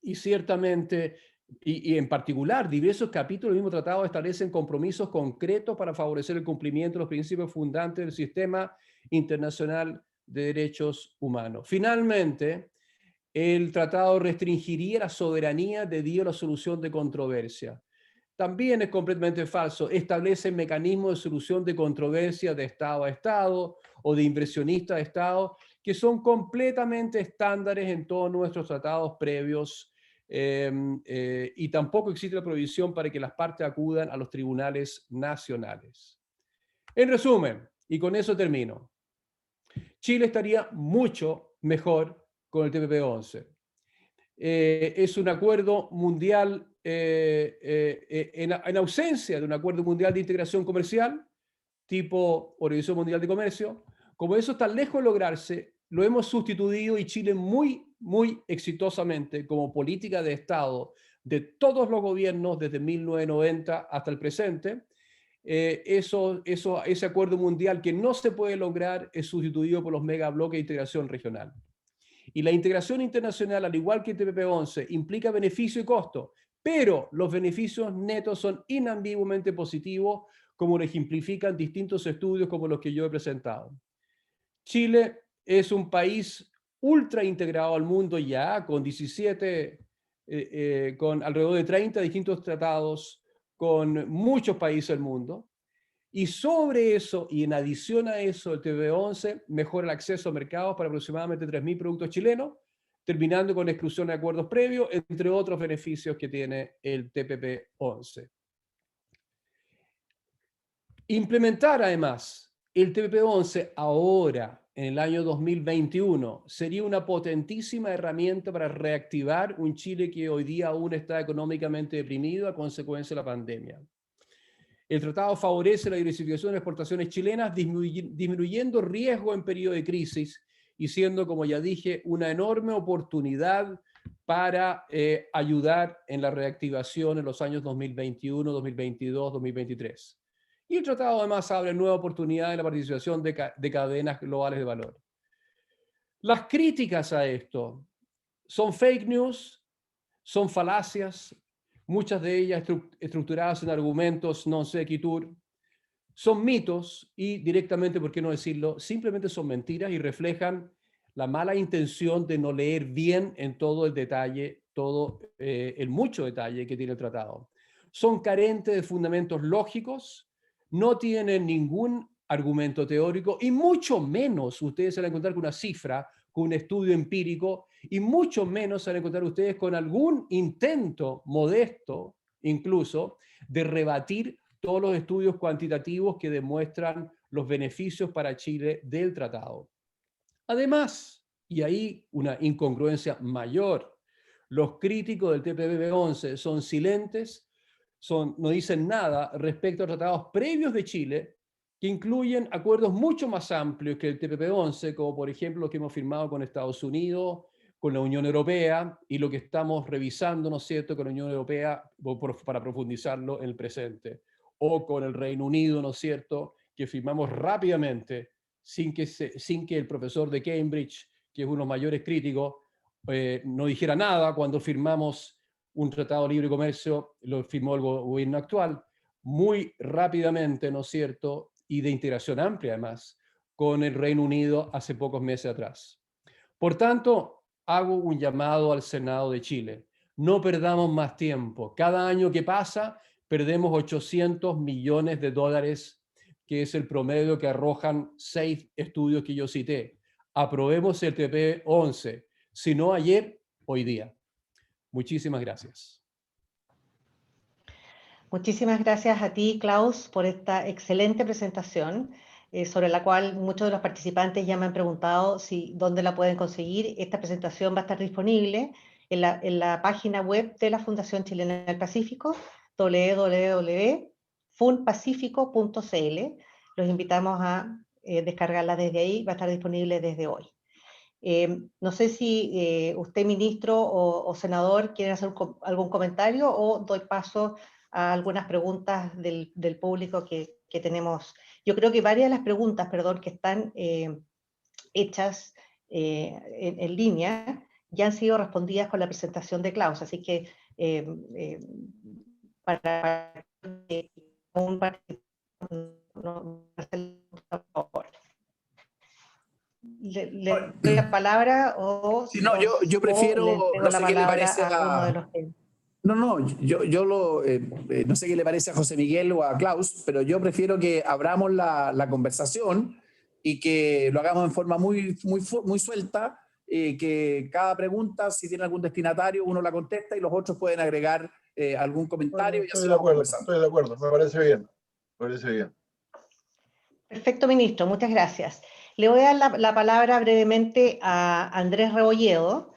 Y ciertamente, y en particular, diversos capítulos del mismo tratado establecen compromisos concretos para favorecer el cumplimiento de los principios fundantes del sistema internacional de derechos humanos. Finalmente, el tratado restringiría la soberanía debido a la solución de controversia. También es completamente falso. Establece mecanismos de solución de controversia de Estado a Estado o de inversionista a Estado que son completamente estándares en todos nuestros tratados previos, y tampoco existe la prohibición para que las partes acudan a los tribunales nacionales. En resumen, y con eso termino, Chile estaría mucho mejor con el TPP-11. Es un acuerdo mundial en ausencia de un acuerdo mundial de integración comercial, tipo Organización Mundial de Comercio. Como eso está lejos de lograrse, lo hemos sustituido y Chile muy exitosamente como política de Estado de todos los gobiernos desde 1990 hasta el presente. Ese acuerdo mundial que no se puede lograr es sustituido por los megabloques de integración regional. Y la integración internacional, al igual que el TPP-11, implica beneficio y costo, pero los beneficios netos son inambiguamente positivos, como lo ejemplifican distintos estudios como los que yo he presentado. Chile es un país ultra integrado al mundo ya, con 17, con alrededor de 30 distintos tratados, con muchos países del mundo. Y sobre eso, y en adición a eso, el TPP-11 mejora el acceso a mercados para aproximadamente 3.000 productos chilenos, terminando con exclusión de acuerdos previos, entre otros beneficios que tiene el TPP-11. Implementar además el TPP-11 ahora, en el año 2021, sería una potentísima herramienta para reactivar un Chile que hoy día aún está económicamente deprimido a consecuencia de la pandemia. El tratado favorece la diversificación de exportaciones chilenas, disminuyendo riesgo en periodo de crisis y siendo, como ya dije, una enorme oportunidad para ayudar en la reactivación en los años 2021, 2022, 2023. Y el tratado además abre nueva oportunidad en la participación de cadenas globales de valor. Las críticas a esto son fake news, son falacias, muchas de ellas estructuradas en argumentos non sequitur, son mitos y directamente, por qué no decirlo, simplemente son mentiras y reflejan la mala intención de no leer bien en todo el detalle, todo el mucho detalle que tiene el tratado. Son carentes de fundamentos lógicos, no tienen ningún argumento teórico y mucho menos ustedes se van a encontrar con una cifra, con un estudio empírico, y mucho menos se van a encontrar ustedes con algún intento modesto, incluso, de rebatir todos los estudios cuantitativos que demuestran los beneficios para Chile del tratado. Además, y ahí una incongruencia mayor, los críticos del TPP-11 son silentes, no dicen nada respecto a tratados previos de Chile que incluyen acuerdos mucho más amplios que el TPP-11, como por ejemplo lo que hemos firmado con Estados Unidos, con la Unión Europea y lo que estamos revisando, ¿no es cierto?, con la Unión Europea para profundizarlo en el presente, o con el Reino Unido, ¿no es cierto?, que firmamos rápidamente sin que el profesor de Cambridge, que es uno de los mayores críticos, no dijera nada cuando firmamos un tratado de libre comercio, lo firmó el gobierno actual, muy rápidamente, ¿no es cierto?, y de integración amplia además, con el Reino Unido hace pocos meses atrás. Por tanto, hago un llamado al Senado de Chile. No perdamos más tiempo. Cada año que pasa, perdemos 800 millones de dólares, que es el promedio que arrojan 6 estudios que yo cité. Aprobemos el TPP-11, si no ayer, hoy día. Muchísimas gracias. Muchísimas gracias a ti, Klaus, por esta excelente presentación, sobre la cual muchos de los participantes ya me han preguntado dónde la pueden conseguir. Esta presentación va a estar disponible en la página web de la Fundación Chilena del Pacífico, www.funpacifico.cl. Los invitamos a descargarla desde ahí, va a estar disponible desde hoy. No sé si usted, ministro o senador, quieren hacer algún comentario o doy paso a algunas preguntas del público que tenemos. Yo creo que varias de las preguntas, que están hechas en línea ya han sido respondidas con la presentación de Klaus, así que para un le doy la palabra o Sí, no, yo prefiero, le entrego no sé la qué le palabra parece a uno de los que... No, no sé qué le parece a José Miguel o a Klaus, pero yo prefiero que abramos la conversación y que lo hagamos en forma muy suelta, que cada pregunta, si tiene algún destinatario, uno la contesta y los otros pueden agregar algún comentario y así vamos conversando. Estoy de acuerdo, me parece bien. Me parece bien. Perfecto, ministro, muchas gracias. Le voy a dar la palabra brevemente a Andrés Rebolledo,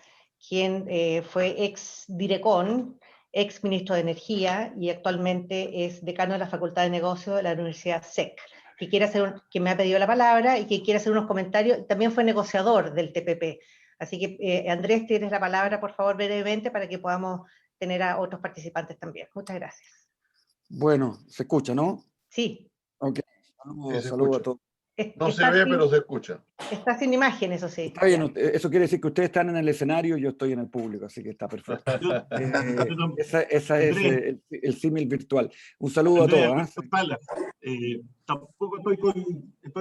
quien fue ex Direcon, ex ministro de Energía y actualmente es decano de la Facultad de Negocios de la Universidad SEC, que me ha pedido la palabra y que quiere hacer unos comentarios. También fue negociador del TPP. Así que, Andrés, tienes la palabra, por favor, brevemente, para que podamos tener a otros participantes también. Muchas gracias. Bueno, se escucha, ¿no? Sí. Ok. Sí, se Saludo a escucha. todos. No se ve, pero se escucha. Está sin imagen, eso sí. Está bien, eso quiere decir que ustedes están en el escenario y yo estoy en el público, así que está perfecto. Esa es el símil virtual. Un saludo Andrés, a todos. Tampoco estoy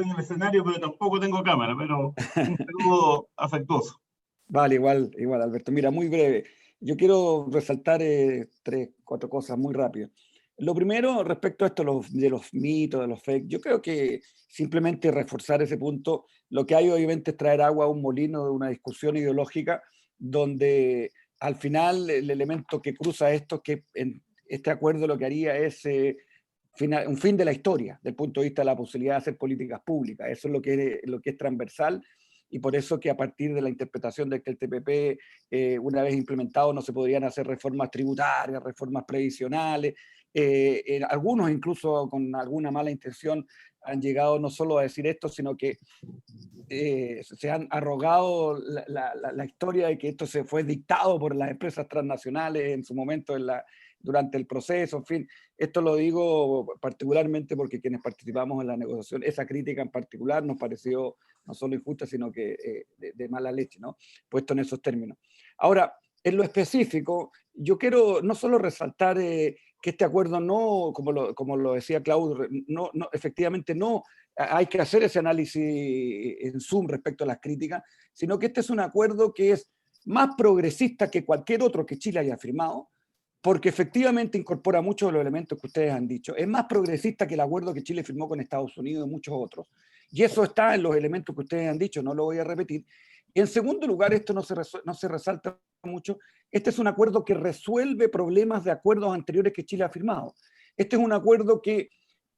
en el escenario, pero tampoco tengo cámara, pero un saludo afectuoso. Vale, igual, Alberto. Mira, muy breve. Yo quiero resaltar 3, 4 cosas muy rápido. Lo primero, respecto a esto de los mitos, de los fake, yo creo que simplemente reforzar ese punto, lo que hay obviamente es traer agua a un molino de una discusión ideológica donde al final el elemento que cruza esto es que en este acuerdo lo que haría es un fin de la historia, del punto de vista de la posibilidad de hacer políticas públicas. Eso es lo que es transversal. Y por eso que a partir de la interpretación de que el TPP, una vez implementado, no se podrían hacer reformas tributarias, reformas previsionales. Algunos, incluso con alguna mala intención, han llegado no solo a decir esto, sino que se han arrogado la historia de que esto se fue dictado por las empresas transnacionales en su momento durante el proceso. En fin, esto lo digo particularmente porque quienes participamos en la negociación, esa crítica en particular nos pareció no solo injusta, sino que de mala leche, ¿no? Puesto en esos términos. Ahora, en lo específico, yo quiero no solo resaltar que este acuerdo no, como lo decía Claudio, efectivamente no hay que hacer ese análisis en Zoom respecto a las críticas, sino que este es un acuerdo que es más progresista que cualquier otro que Chile haya firmado, porque efectivamente incorpora muchos de los elementos que ustedes han dicho. Es más progresista que el acuerdo que Chile firmó con Estados Unidos y muchos otros. Y eso está en los elementos que ustedes han dicho, no lo voy a repetir. Y en segundo lugar, esto no se resalta mucho, este es un acuerdo que resuelve problemas de acuerdos anteriores que Chile ha firmado. Este es un acuerdo que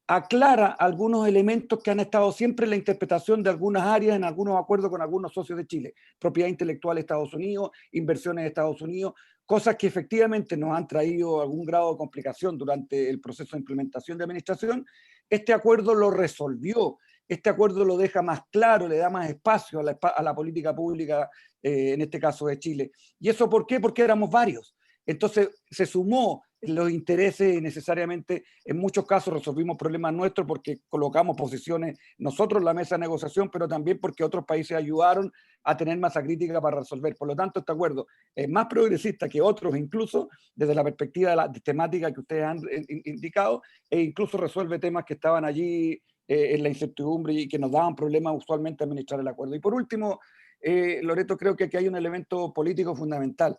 aclara algunos elementos que han estado siempre en la interpretación de algunas áreas en algunos acuerdos con algunos socios de Chile. Propiedad intelectual de Estados Unidos, inversiones de Estados Unidos, cosas que efectivamente nos han traído algún grado de complicación durante el proceso de implementación de administración. Este acuerdo lo resolvió. Este acuerdo lo deja más claro, le da más espacio a la política pública, en este caso de Chile. ¿Y eso por qué? Porque éramos varios. Entonces se sumó los intereses y necesariamente en muchos casos resolvimos problemas nuestros porque colocamos posiciones nosotros en la mesa de negociación, pero también porque otros países ayudaron a tener masa crítica para resolver. Por lo tanto, este acuerdo es más progresista que otros, incluso desde la perspectiva de la temática que ustedes han indicado, e incluso resuelve temas que estaban allí en la incertidumbre y que nos daban problemas usualmente administrar el acuerdo. Y por último, Loreto, creo que aquí hay un elemento político fundamental.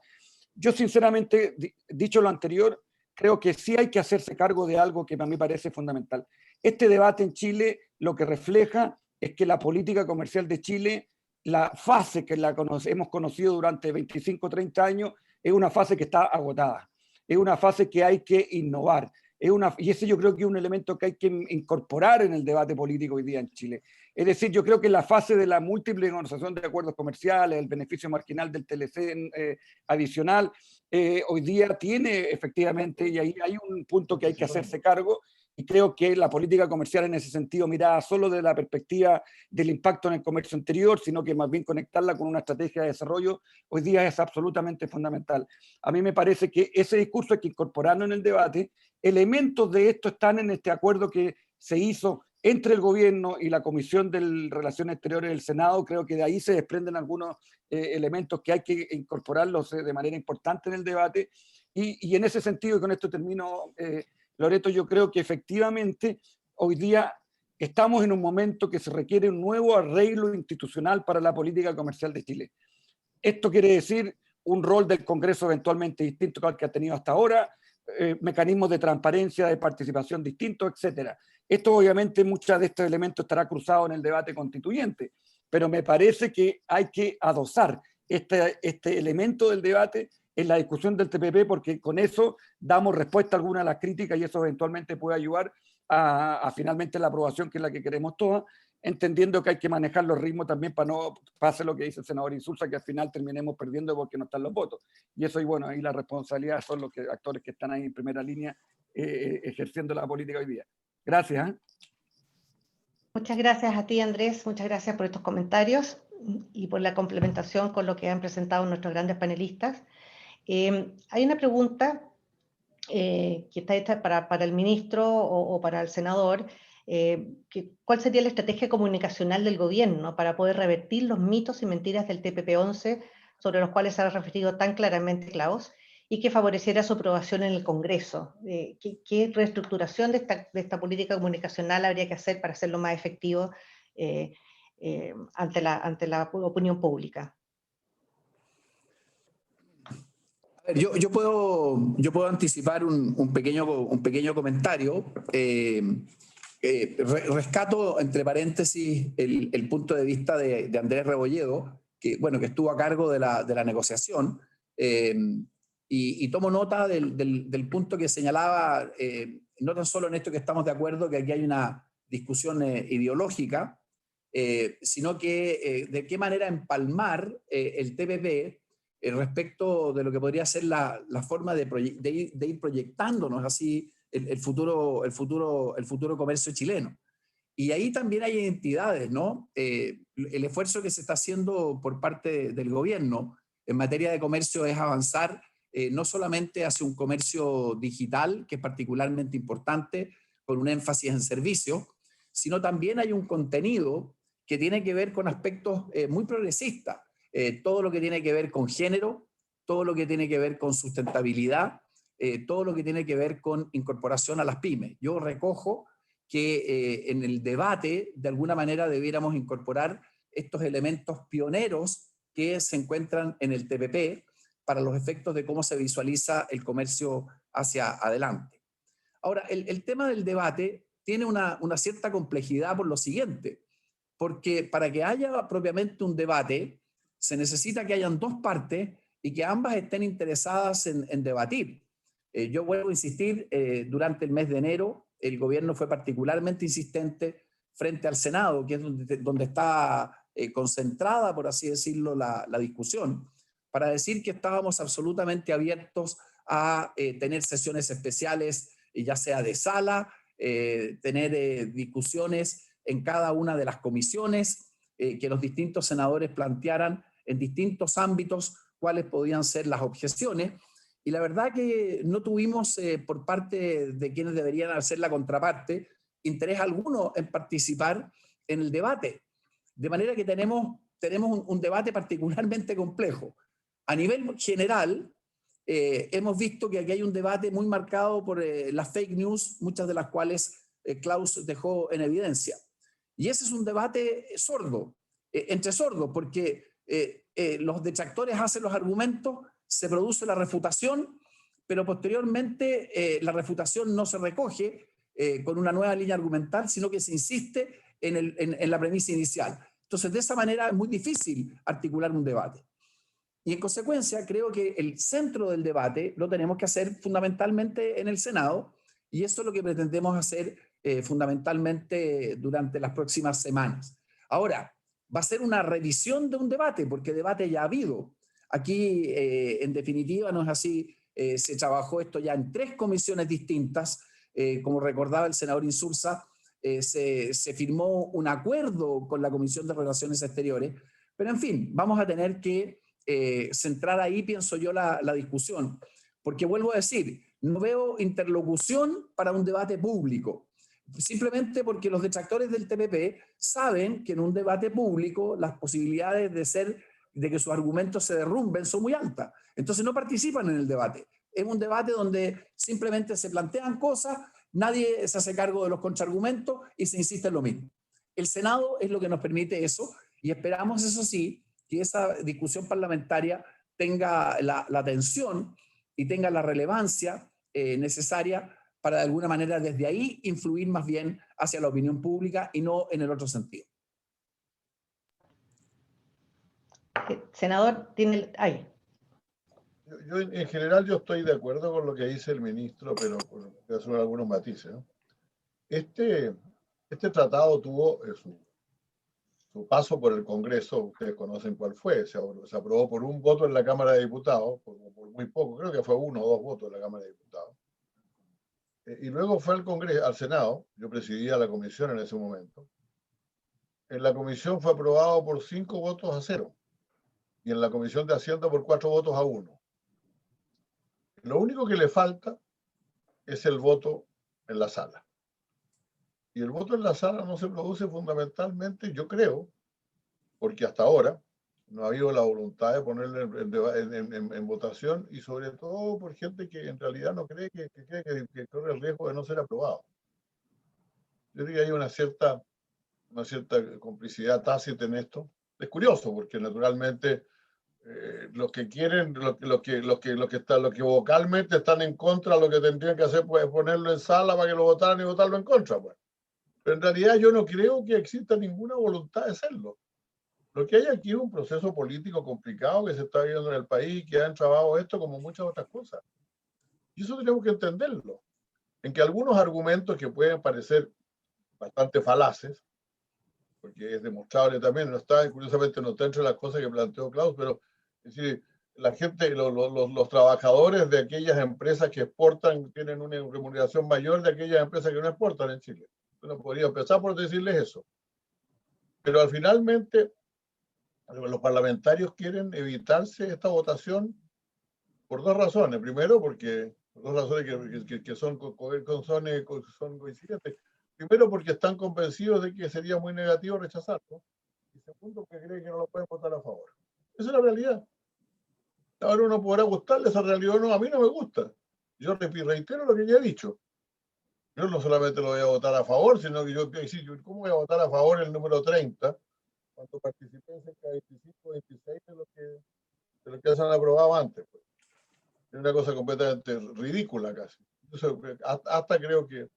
Yo sinceramente, dicho lo anterior, creo que sí hay que hacerse cargo de algo que a mí parece fundamental. Este debate en Chile lo que refleja es que la política comercial de Chile, la fase que hemos conocido durante 25 o 30 años, es una fase que está agotada. Es una fase que hay que innovar. Y ese yo creo que es un elemento que hay que incorporar en el debate político hoy día en Chile. Es decir, yo creo que la fase de la múltiple negociación de acuerdos comerciales, el beneficio marginal del TLC adicional, hoy día tiene efectivamente, y ahí hay un punto que hay que hacerse cargo, y creo que la política comercial en ese sentido, mirada solo desde la perspectiva del impacto en el comercio interior, sino que más bien conectarla con una estrategia de desarrollo, hoy día es absolutamente fundamental. A mí me parece que ese discurso hay que incorporarlo en el debate. Elementos de esto están en este acuerdo que se hizo entre el gobierno y la Comisión de Relaciones Exteriores del Senado. Creo que de ahí se desprenden algunos elementos que hay que incorporarlos de manera importante en el debate. Y en ese sentido, y con esto termino, Loreto, yo creo que efectivamente hoy día estamos en un momento que se requiere un nuevo arreglo institucional para la política comercial de Chile. Esto quiere decir un rol del Congreso eventualmente distinto al que ha tenido hasta ahora, mecanismos de transparencia, de participación distintos, etcétera. Esto obviamente, muchos de estos elementos estará cruzado en el debate constituyente, pero me parece que hay que adosar este elemento del debate en la discusión del TPP, porque con eso damos respuesta a algunas de las críticas y eso eventualmente puede ayudar a finalmente la aprobación, que es la que queremos todas, entendiendo que hay que manejar los ritmos también para no pase lo que dice el senador Insulza, que al final terminemos perdiendo porque no están los votos. Y eso, y bueno, ahí la responsabilidad son los actores que están ahí en primera línea ejerciendo la política hoy día. Gracias. Muchas gracias a ti, Andrés. Muchas gracias por estos comentarios y por la complementación con lo que han presentado nuestros grandes panelistas. Hay una pregunta que está hecha para el ministro o para el senador. ¿Cuál sería la estrategia comunicacional del gobierno para poder revertir los mitos y mentiras del TPP-11 sobre los cuales se ha referido tan claramente Klaus, y que favoreciera su aprobación en el Congreso? ¿Qué reestructuración de esta política comunicacional habría que hacer para hacerlo más efectivo ante la opinión pública? Yo puedo anticipar un pequeño comentario. Rescato, entre paréntesis, el punto de vista de Andrés Rebolledo, que estuvo a cargo de la negociación, y tomo nota del punto que señalaba, no tan solo en esto que estamos de acuerdo, que aquí hay una discusión ideológica, sino que de qué manera empalmar el TPP respecto de lo que podría ser la forma de ir proyectándonos así el futuro comercio chileno. Y ahí también hay identidades, ¿no? El esfuerzo que se está haciendo por parte del gobierno en materia de comercio es avanzar no solamente hacia un comercio digital, que es particularmente importante, con un énfasis en servicios, sino también hay un contenido que tiene que ver con aspectos muy progresistas. Todo lo que tiene que ver con género, todo lo que tiene que ver con sustentabilidad, todo lo que tiene que ver con incorporación a las pymes. Yo recojo que en el debate, de alguna manera, debiéramos incorporar estos elementos pioneros que se encuentran en el TPP para los efectos de cómo se visualiza el comercio hacia adelante. Ahora, el tema del debate tiene una cierta complejidad por lo siguiente, porque para que haya propiamente un debate, se necesita que hayan dos partes y que ambas estén interesadas en debatir. Yo vuelvo a insistir, durante el mes de enero el gobierno fue particularmente insistente frente al Senado, que es donde está concentrada, por así decirlo, la discusión, para decir que estábamos absolutamente abiertos a tener sesiones especiales, ya sea de sala, tener discusiones en cada una de las comisiones, que los distintos senadores plantearan en distintos ámbitos cuáles podían ser las objeciones. Y la verdad que no tuvimos por parte de quienes deberían hacer la contraparte interés alguno en participar en el debate. De manera que tenemos un debate particularmente complejo. A nivel general, hemos visto que aquí hay un debate muy marcado por las fake news, muchas de las cuales Klaus dejó en evidencia. Y ese es un debate sordo, entre sordos, porque los detractores hacen los argumentos, se produce la refutación, pero posteriormente la refutación no se recoge con una nueva línea argumental, sino que se insiste en la premisa inicial. Entonces, de esa manera es muy difícil articular un debate. Y en consecuencia, creo que el centro del debate lo tenemos que hacer fundamentalmente en el Senado, y eso es lo que pretendemos hacer fundamentalmente durante las próximas semanas. Ahora, va a ser una revisión de un debate, porque debate ya ha habido. Aquí, en definitiva, no es así, se trabajó esto ya en 3 comisiones distintas, como recordaba el senador Insulza, se firmó un acuerdo con la Comisión de Relaciones Exteriores, pero en fin, vamos a tener que centrar ahí, pienso yo, la discusión, porque vuelvo a decir, no veo interlocución para un debate público. simplemente porque los detractores del TPP saben que en un debate público las posibilidades de que sus argumentos se derrumben son muy altas. Entonces no participan en el debate. Es un debate donde simplemente se plantean cosas, nadie se hace cargo de los contraargumentos y se insiste en lo mismo. El Senado es lo que nos permite eso y esperamos, eso sí, que esa discusión parlamentaria tenga la atención y tenga la relevancia necesaria para de alguna manera desde ahí influir más bien hacia la opinión pública y no en el otro sentido. Senador, tiene ahí. Yo, en general, yo estoy de acuerdo con lo que dice el ministro, pero voy a hacer algunos matices, ¿no? Este tratado tuvo su paso por el Congreso, ustedes conocen cuál fue, se aprobó por un voto en la Cámara de Diputados, por muy poco, creo que fue 1 o 2 votos en la Cámara de Diputados. Y luego fue al Congreso, al Senado, yo presidía la comisión en ese momento. En la comisión fue aprobado por 5 votos a 0 y en la comisión de Hacienda por 4 votos a 1. Lo único que le falta es el voto en la sala. Y el voto en la sala no se produce fundamentalmente, yo creo, porque hasta ahora no ha habido la voluntad de ponerlo en votación y sobre todo por gente que en realidad no cree que corre el riesgo de no ser aprobado. Yo diría que hay una cierta complicidad tácita en esto. Es curioso porque naturalmente los que quieren, los que vocalmente están en contra, lo que tendrían que hacer pues, es ponerlo en sala para que lo votaran y votarlo en contra. Pues. Pero en realidad yo no creo que exista ninguna voluntad de hacerlo. Lo que hay aquí es un proceso político complicado que se está viviendo en el país y que ha entrabado esto como muchas otras cosas. Y eso tenemos que entenderlo. En que algunos argumentos que pueden parecer bastante falaces, porque es demostrable también, curiosamente no está entre las cosas que planteó Klaus, pero es decir, la gente, los trabajadores de aquellas empresas que exportan tienen una remuneración mayor de aquellas empresas que no exportan en Chile. Uno podría empezar por decirles eso. Pero al finalmente los parlamentarios quieren evitarse esta votación por 2 razones. Primero, porque 2 razones que son coincidentes. Primero, porque están convencidos de que sería muy negativo rechazarlo. Y segundo, porque creen que no lo pueden votar a favor. Esa es la realidad. Ahora uno podrá gustarle esa realidad o no. A mí no me gusta. Yo reitero lo que ya he dicho. Yo no solamente lo voy a votar a favor, sino que ¿cómo voy a votar a favor el número 30? Cuando participé en cerca de 25, 26 de lo que se han aprobado antes. Pues. Es una cosa completamente ridícula casi. Entonces, hasta creo que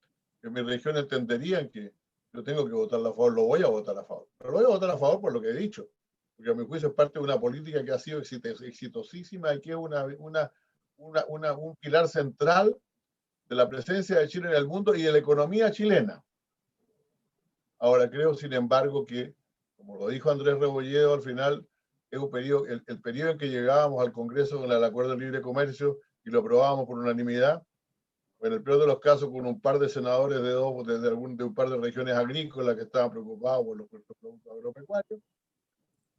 en mi región entenderían que yo tengo que votar a favor, lo voy a votar a favor. Pero lo voy a votar a favor por lo que he dicho. Porque a mi juicio es parte de una política que ha sido exitosísima y que es un pilar central de la presencia de Chile en el mundo y de la economía chilena. Ahora creo, sin embargo, que como lo dijo Andrés Rebolledo, al final es un periodo, el periodo en que llegábamos al Congreso con el Acuerdo de Libre Comercio y lo aprobábamos por unanimidad, en el peor de los casos con un par de senadores de un par de regiones agrícolas que estaban preocupados por los productos agropecuarios,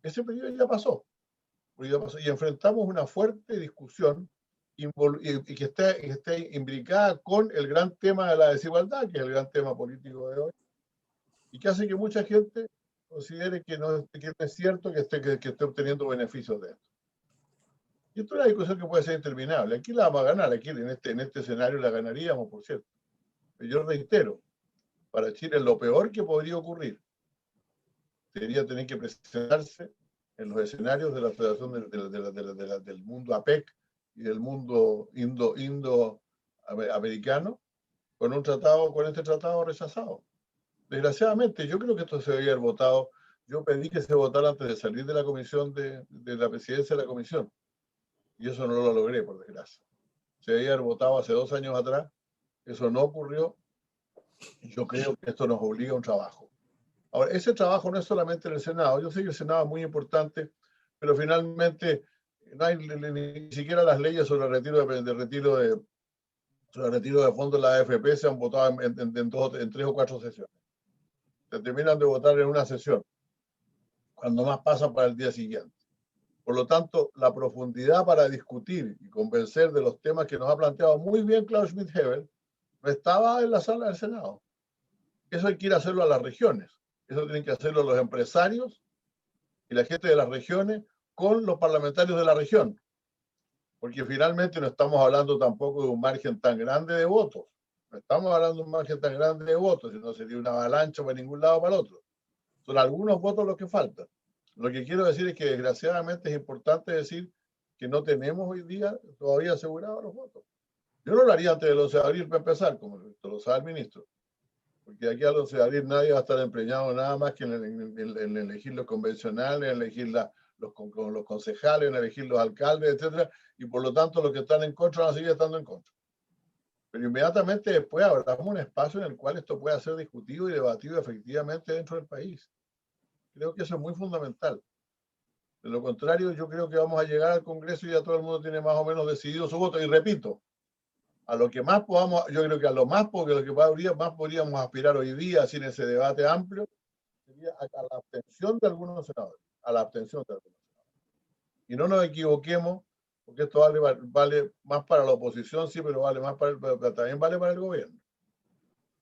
ese periodo ya pasó. Y enfrentamos una fuerte discusión y que está imbricada con el gran tema de la desigualdad, que es el gran tema político de hoy, y que hace que mucha gente considere que no es cierto que esté obteniendo beneficios de esto. Y esto es una discusión que puede ser interminable. Aquí la vamos a ganar, aquí en este escenario la ganaríamos, por cierto. Pero yo reitero, para Chile lo peor que podría ocurrir sería tener que presentarse en los escenarios de la Federación del mundo APEC y del mundo indoamericano con este tratado rechazado. Desgraciadamente, yo creo que esto se debería haber votado. Yo pedí que se votara antes de salir de la comisión, de la presidencia de la comisión. Y eso no lo logré, por desgracia. Se debería haber votado hace 2 años atrás. Eso no ocurrió. Y yo creo que esto nos obliga a un trabajo. Ahora, ese trabajo no es solamente en el Senado. Yo sé que el Senado es muy importante, pero finalmente no hay ni siquiera las leyes sobre el retiro de fondos de la AFP se han votado en 3 o 4 sesiones. Se terminan de votar en una sesión, cuando más pasan para el día siguiente. Por lo tanto, la profundidad para discutir y convencer de los temas que nos ha planteado muy bien Klaus Schmidt-Hebel no estaba en la sala del Senado. Eso hay que ir a hacerlo a las regiones. Eso tienen que hacerlo los empresarios y la gente de las regiones con los parlamentarios de la región. Porque finalmente no estamos hablando tampoco de un margen tan grande de votos. No estamos hablando de un margen tan grande de votos, sino sería una avalancha para ningún lado o para el otro. Son algunos votos los que faltan. Lo que quiero decir es que desgraciadamente es importante decir que no tenemos hoy día todavía asegurados los votos. Yo no lo haría antes del 11 de abril para empezar, como lo sabe el ministro. Porque aquí al 11 de abril nadie va a estar empeñado nada más que en elegir los convencionales, en elegir los concejales, en elegir los alcaldes, etcétera, y por lo tanto los que están en contra van a seguir estando en contra. Pero inmediatamente después abramos un espacio en el cual esto pueda ser discutido y debatido efectivamente dentro del país. Creo que eso es muy fundamental. De lo contrario, yo creo que vamos a llegar al Congreso y ya todo el mundo tiene más o menos decidido su voto. Y repito, a lo que más podamos, yo creo que a lo más, porque lo que más podríamos aspirar hoy día sin ese debate amplio, sería a la abstención de algunos senadores. A la abstención de algunos senadores. Y no nos equivoquemos, porque esto vale más para la oposición, sí, pero vale más también vale para el gobierno.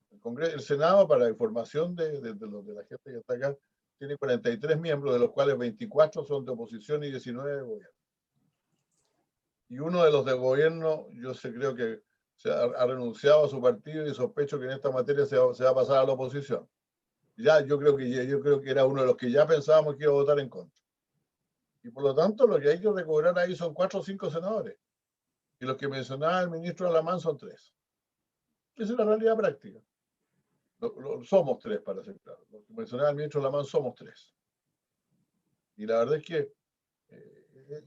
El Senado, para la información de la gente que está acá, tiene 43 miembros, de los cuales 24 son de oposición y 19 de gobierno. Y uno de los de gobierno, creo que ha renunciado a su partido y sospecho que en esta materia se va a pasar a la oposición. Yo creo que era uno de los que ya pensábamos que iba a votar en contra. Y por lo tanto, lo que hay que recobrar ahí son 4 o 5 senadores. Y los que mencionaba el ministro Alamán son 3. Esa es la realidad práctica. Somos 3, para ser claro. Los que mencionaba el ministro Alamán somos 3. Y la verdad es que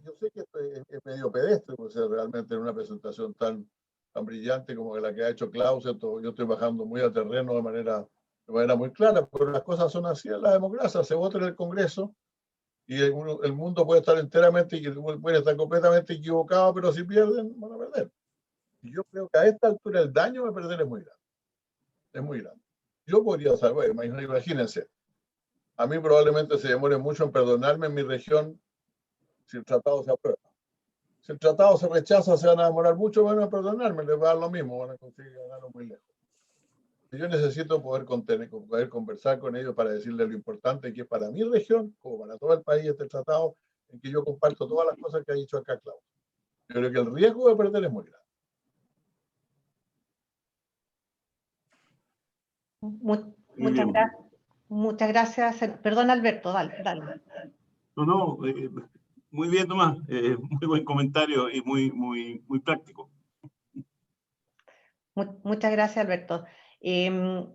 yo sé que esto es medio pedestre, porque realmente en una presentación tan brillante como la que ha hecho Klaus, yo estoy bajando muy al terreno de manera muy clara, pero las cosas son así en la democracia. Se vota en el Congreso y el mundo puede estar puede estar completamente equivocado, pero si pierden, van a perder. Y yo creo que a esta altura el daño de perder es muy grande. Es muy grande. Yo podría saber, imagínense, a mí probablemente se demore mucho en perdonarme en mi región si el tratado se aprueba. Si el tratado se rechaza, se van a demorar mucho menos en perdonarme, les va a dar lo mismo, van a conseguir ganarlo muy lejos. Yo necesito poder conversar con ellos para decirles lo importante que es para mi región, como para todo el país, este tratado, en que yo comparto todas las cosas que ha dicho acá Klaus. Yo creo que el riesgo de perder es muy grande. Muchas gracias. Perdón, Alberto, dale. No, muy bien, Tomás. Muy buen comentario y muy práctico. Muchas gracias, Alberto. Me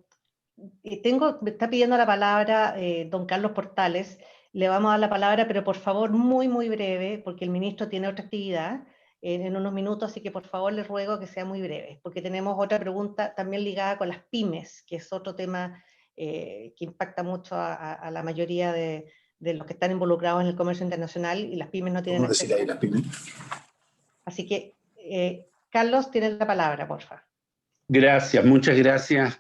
está pidiendo la palabra don Carlos Portales. Le vamos a dar la palabra, pero por favor, muy breve, porque el ministro tiene otra actividad en unos minutos, así que por favor les ruego que sea muy breve, porque tenemos otra pregunta también ligada con las pymes, que es otro tema que impacta mucho a la mayoría de los que están involucrados en el comercio internacional, y las pymes no tienen acceso. Ahí las pymes? Así que, Carlos, tienes la palabra, por favor. Gracias, muchas gracias.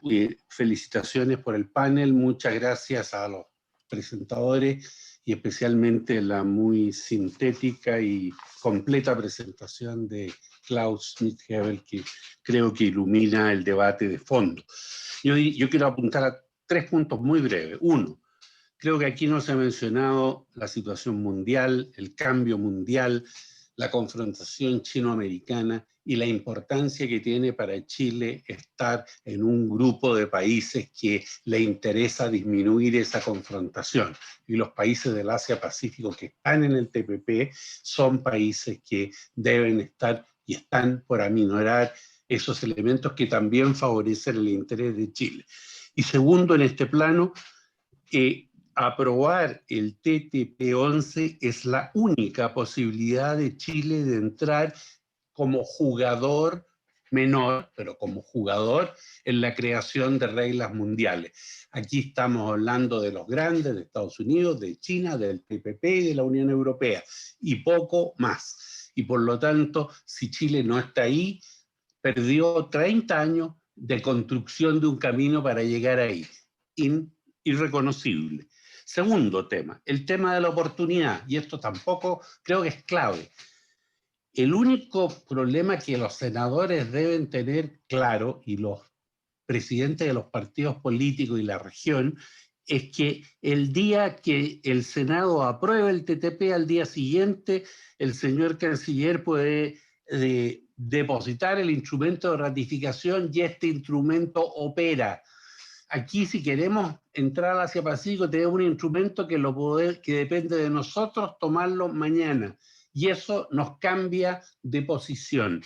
Felicitaciones por el panel, muchas gracias a los presentadores y especialmente la muy sintética y completa presentación de Klaus Schmidheubel, que creo que ilumina el debate de fondo. Yo quiero apuntar a 3 puntos muy breves. 1, creo que aquí no se ha mencionado la situación mundial, el cambio mundial, la confrontación chino-americana y la importancia que tiene para Chile estar en un grupo de países que le interesa disminuir esa confrontación. Y los países del Asia-Pacífico que están en el TPP son países que deben estar y están por aminorar esos elementos que también favorecen el interés de Chile. Y segundo, en este plano, aprobar el TTP-11 es la única posibilidad de Chile de entrar como jugador menor, pero como jugador en la creación de reglas mundiales. Aquí estamos hablando de los grandes, de Estados Unidos, de China, del TPP y de la Unión Europea, y poco más. Y por lo tanto, si Chile no está ahí, perdió 30 años de construcción de un camino para llegar ahí. Irreconocible. Segundo tema, el tema de la oportunidad, y esto tampoco creo que es clave. El único problema que los senadores deben tener claro, y los presidentes de los partidos políticos y la región, es que el día que el Senado apruebe el TTP, al día siguiente el señor canciller puede depositar el instrumento de ratificación y este instrumento opera. Aquí, si queremos entrar al Asia-Pacífico, tenemos un instrumento que depende de nosotros tomarlo mañana, y eso nos cambia de posición.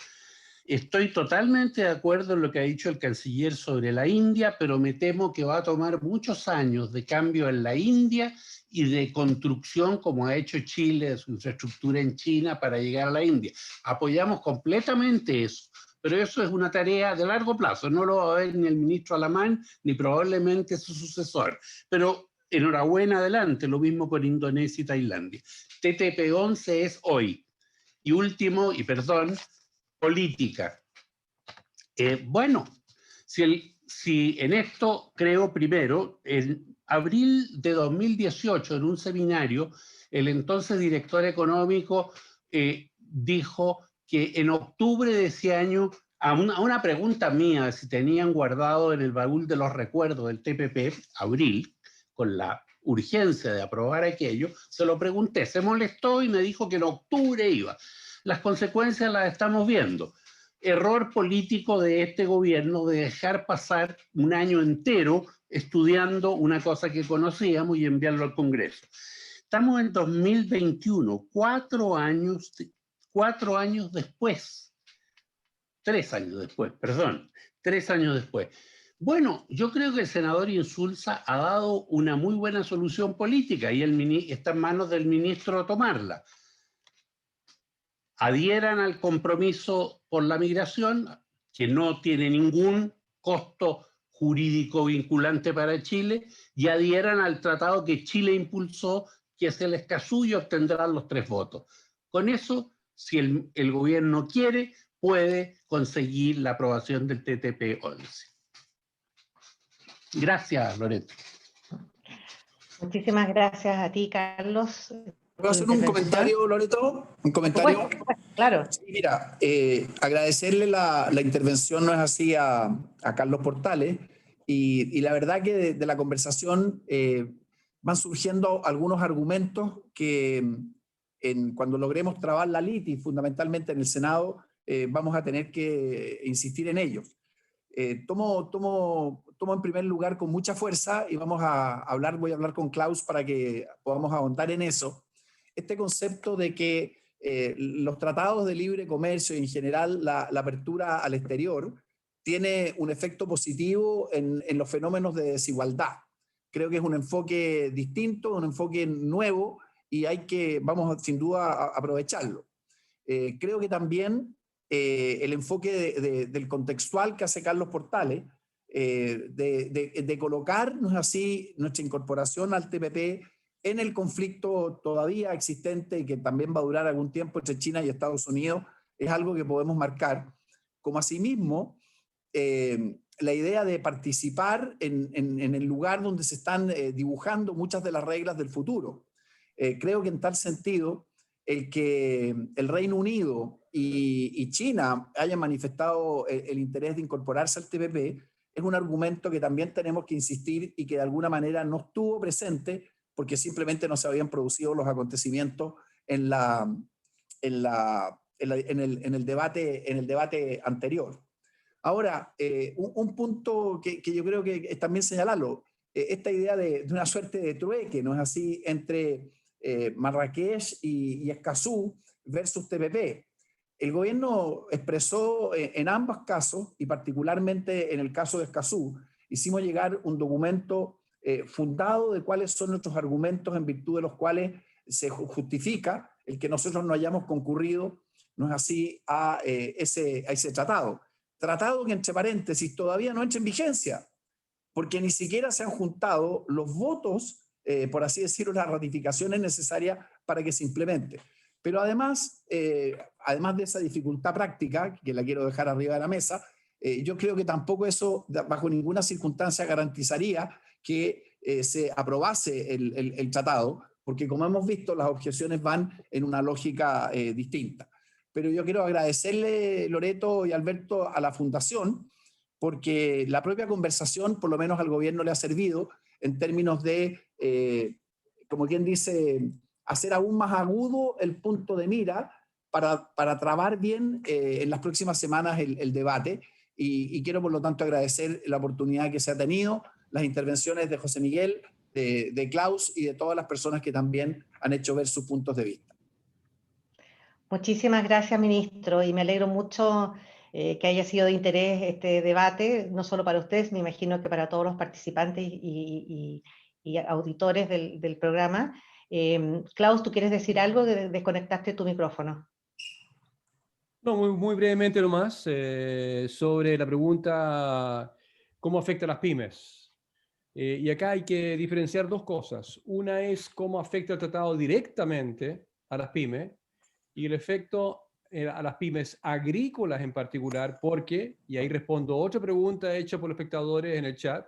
Estoy totalmente de acuerdo en lo que ha dicho el canciller sobre la India, pero me temo que va a tomar muchos años de cambio en la India y de construcción, como ha hecho Chile, de su infraestructura en China para llegar a la India. Apoyamos completamente eso, pero eso es una tarea de largo plazo. No lo va a ver ni el ministro Alamán, ni probablemente su sucesor. Pero enhorabuena, adelante, lo mismo con Indonesia y Tailandia. TTP-11 es hoy. Y último, y perdón, política. Bueno, si en esto creo primero, en abril de 2018, en un seminario, el entonces director económico dijo que en octubre de ese año, a una pregunta mía, si tenían guardado en el baúl de los recuerdos del TPP, abril, con la urgencia de aprobar aquello, se lo pregunté, se molestó y me dijo que en octubre iba. Las consecuencias las estamos viendo. Error político de este gobierno de dejar pasar un año entero estudiando una cosa que conocíamos y enviarlo al Congreso. Estamos en 2021, 4 años después. 3 años después, perdón. 3 años después. Bueno, yo creo que el senador Insulza ha dado una muy buena solución política y está en manos del ministro tomarla. Adhieran al compromiso por la migración, que no tiene ningún costo jurídico vinculante para Chile, y adhieran al tratado que Chile impulsó, que es el Escazú, y obtendrán los 3 votos. Con eso, si el gobierno quiere, puede conseguir la aprobación del TTP-11. Gracias, Loreto. Muchísimas gracias a ti, Carlos. ¿Puedo hacer un comentario, Loreto? ¿Un comentario? Claro. Sí, mira, agradecerle la intervención, no es así, a Carlos Portales, y la verdad que de la conversación van surgiendo algunos argumentos que cuando logremos trabar la litis, fundamentalmente en el Senado, vamos a tener que insistir en ellos. Tomo en primer lugar con mucha fuerza y voy a hablar con Klaus para que podamos ahondar en eso. Este concepto de que los tratados de libre comercio y en general la apertura al exterior tiene un efecto positivo en los fenómenos de desigualdad. Creo que es un enfoque distinto, un enfoque nuevo y vamos sin duda a aprovecharlo. Creo que también el enfoque del contextual que hace Carlos Portales, de colocarnos así nuestra incorporación al TPP en el conflicto todavía existente y que también va a durar algún tiempo entre China y Estados Unidos, es algo que podemos marcar. Como asimismo, la idea de participar en el lugar donde se están dibujando muchas de las reglas del futuro. Creo que en tal sentido, el que el Reino Unido y China hayan manifestado el interés de incorporarse al TPP es un argumento que también tenemos que insistir y que de alguna manera no estuvo presente porque simplemente no se habían producido los acontecimientos en el debate anterior. Ahora, un punto que yo creo que es también señalarlo, esta idea de una suerte de trueque, ¿no es así?, entre Marrakech y Escazú versus TPP. El gobierno expresó en ambos casos, y particularmente en el caso de Escazú, hicimos llegar un documento fundado de cuáles son nuestros argumentos en virtud de los cuales se justifica el que nosotros no hayamos concurrido, no es así, a ese tratado. Tratado que, entre paréntesis, todavía no entra en vigencia, porque ni siquiera se han juntado los votos, por así decirlo, las ratificaciones necesarias para que se implemente. Pero además de esa dificultad práctica, que la quiero dejar arriba de la mesa, yo creo que tampoco eso, bajo ninguna circunstancia, garantizaría que se aprobase el tratado, porque como hemos visto, las objeciones van en una lógica distinta. Pero yo quiero agradecerle, Loreto y Alberto, a la Fundación, porque la propia conversación, por lo menos al gobierno le ha servido en términos de, como quien dice, hacer aún más agudo el punto de mira para trabar bien en las próximas semanas el debate. Y quiero, por lo tanto, agradecer la oportunidad que se ha tenido, las intervenciones de José Miguel, de Klaus y de todas las personas que también han hecho ver sus puntos de vista. Muchísimas gracias, ministro, y me alegro mucho que haya sido de interés este debate, no solo para ustedes, me imagino que para todos los participantes y auditores del programa. Klaus, ¿tú quieres decir algo? Desconectaste tu micrófono. No, muy brevemente nomás, sobre la pregunta, ¿cómo afecta a las pymes? Y acá hay que diferenciar dos cosas. Una es cómo afecta el tratado directamente a las pymes, y el efecto a las pymes agrícolas en particular, porque, y ahí respondo otra pregunta hecha por los espectadores en el chat,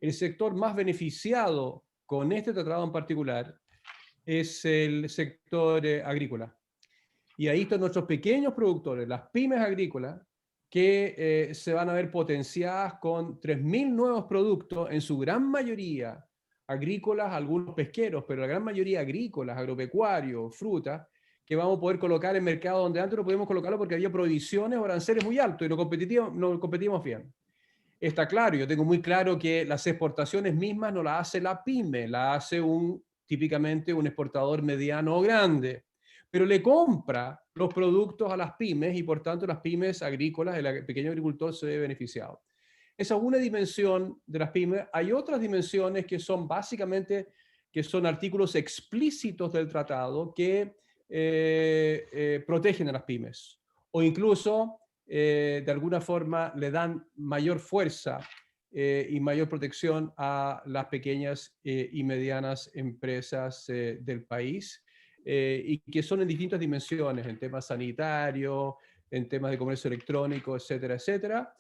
el sector más beneficiado con este tratado en particular es el sector agrícola. Y ahí están nuestros pequeños productores, las pymes agrícolas, que se van a ver potenciadas con 3.000 nuevos productos, en su gran mayoría agrícolas, algunos pesqueros, pero la gran mayoría agrícolas, agropecuarios, frutas, que vamos a poder colocar en mercados donde antes no podíamos colocarlo porque había prohibiciones o aranceles muy altos y no competíamos bien. Está claro, yo tengo muy claro que las exportaciones mismas no las hace la pyme, la hace típicamente un exportador mediano o grande, pero le compra los productos a las pymes y por tanto las pymes agrícolas, el pequeño agricultor se ve beneficiado. Esa es una dimensión de las pymes. Hay otras dimensiones que son básicamente, que son artículos explícitos del tratado que protegen a las pymes o incluso de alguna forma le dan mayor fuerza y mayor protección a las pequeñas y medianas empresas del país y que son en distintas dimensiones, en temas sanitarios, en temas de comercio electrónico, etcétera, etcétera,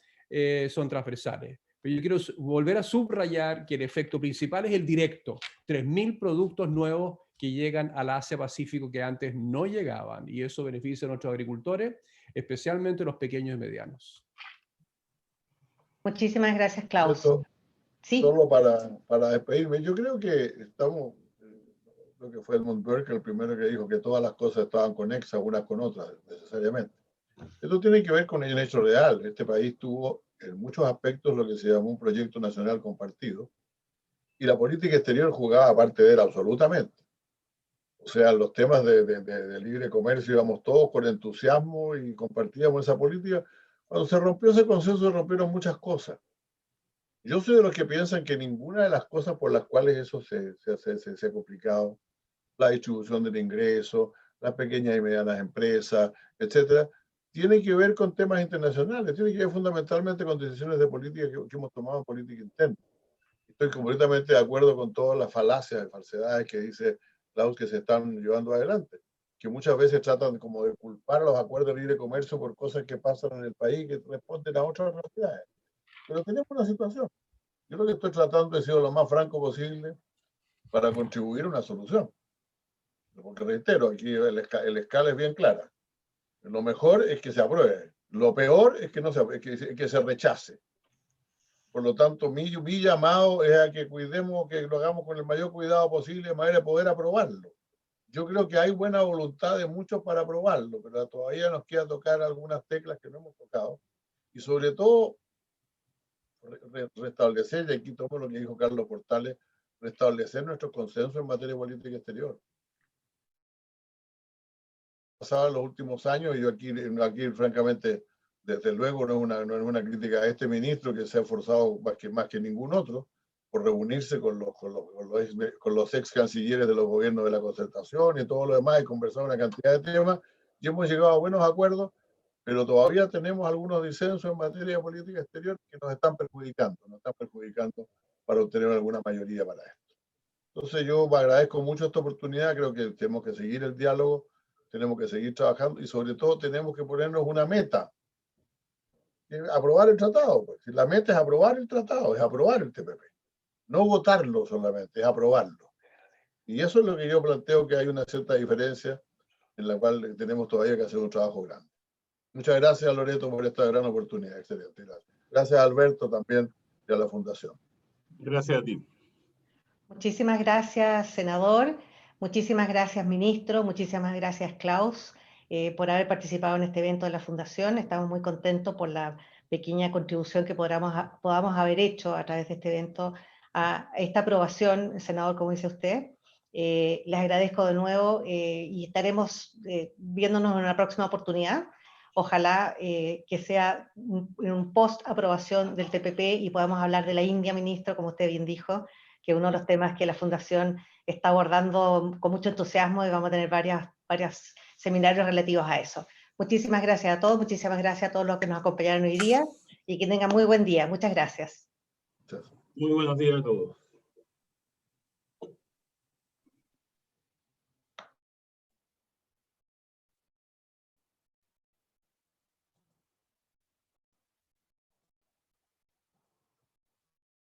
son transversales. Pero yo quiero volver a subrayar que el efecto principal es el directo, 3.000 productos nuevos que llegan al Asia-Pacífico que antes no llegaban, y eso beneficia a nuestros agricultores, especialmente los pequeños y medianos. Muchísimas gracias, Klaus. Esto, ¿Sí? solo para despedirme, yo creo que estamos, creo que fue Edmund Burke el primero que dijo que todas las cosas estaban conexas unas con otras, necesariamente. Esto tiene que ver con el hecho real. Este país tuvo en muchos aspectos lo que se llamó un proyecto nacional compartido, y la política exterior jugaba parte de él absolutamente. O sea, los temas de libre comercio íbamos todos con entusiasmo y compartíamos esa política. Cuando se rompió ese consenso, se rompieron muchas cosas. Yo soy de los que piensan que ninguna de las cosas por las cuales eso se ha complicado, la distribución del ingreso, las pequeñas y medianas empresas, etcétera, tiene que ver con temas internacionales, tiene que ver fundamentalmente con decisiones de política que hemos tomado en política interna. Estoy completamente de acuerdo con todas las falacias y falsedades que dice Klaus que se están llevando adelante, que muchas veces tratan como de culpar a los acuerdos de libre comercio por cosas que pasan en el país que responden a otras realidades. Pero tenemos una situación. Yo lo que estoy tratando de ser lo más franco posible para contribuir a una solución. Porque reitero, aquí el escala es bien clara. Lo mejor es que se apruebe. Lo peor es que se rechace. Por lo tanto, mi llamado es a que cuidemos, que lo hagamos con el mayor cuidado posible de manera de poder aprobarlo. Yo creo que hay buena voluntad de muchos para aprobarlo, pero todavía nos queda tocar algunas teclas que no hemos tocado. Y sobre todo, restablecer, y aquí tomo lo que dijo Carlos Portales, restablecer nuestro consenso en materia de política exterior. Pasado los últimos años, y yo aquí francamente, desde luego no es una crítica a este ministro que se ha esforzado más que ningún otro por reunirse con los ex cancilleres de los gobiernos de la concertación y todo lo demás y conversar una cantidad de temas, y hemos llegado a buenos acuerdos, pero todavía tenemos algunos disensos en materia de política exterior que nos están perjudicando para obtener alguna mayoría para esto. Entonces yo agradezco mucho esta oportunidad, creo que tenemos que seguir el diálogo, tenemos que seguir trabajando y sobre todo tenemos que ponernos una meta, aprobar el tratado. Pues. Si la meta es aprobar el tratado, es aprobar el TPP, no votarlo solamente, es aprobarlo. Y eso es lo que yo planteo, que hay una cierta diferencia en la cual tenemos todavía que hacer un trabajo grande. Muchas gracias, Loreto, por esta gran oportunidad. Excelente, gracias. Gracias a Alberto también y a la Fundación. Gracias a ti. Muchísimas gracias, senador. Muchísimas gracias, ministro. Muchísimas gracias, Klaus, por haber participado en este evento de la Fundación. Estamos muy contentos por la pequeña contribución que podamos haber hecho a través de este evento a esta aprobación, senador, como dice usted. Les agradezco de nuevo y estaremos viéndonos en una próxima oportunidad. Ojalá que sea un post-aprobación del TPP y podamos hablar de la India, ministro, como usted bien dijo, que es uno de los temas que la Fundación está abordando con mucho entusiasmo y vamos a tener varios seminarios relativos a eso. Muchísimas gracias a todos, muchísimas gracias a todos los que nos acompañaron hoy día y que tengan muy buen día. Muchas gracias. Gracias. Muy buenos días a todos.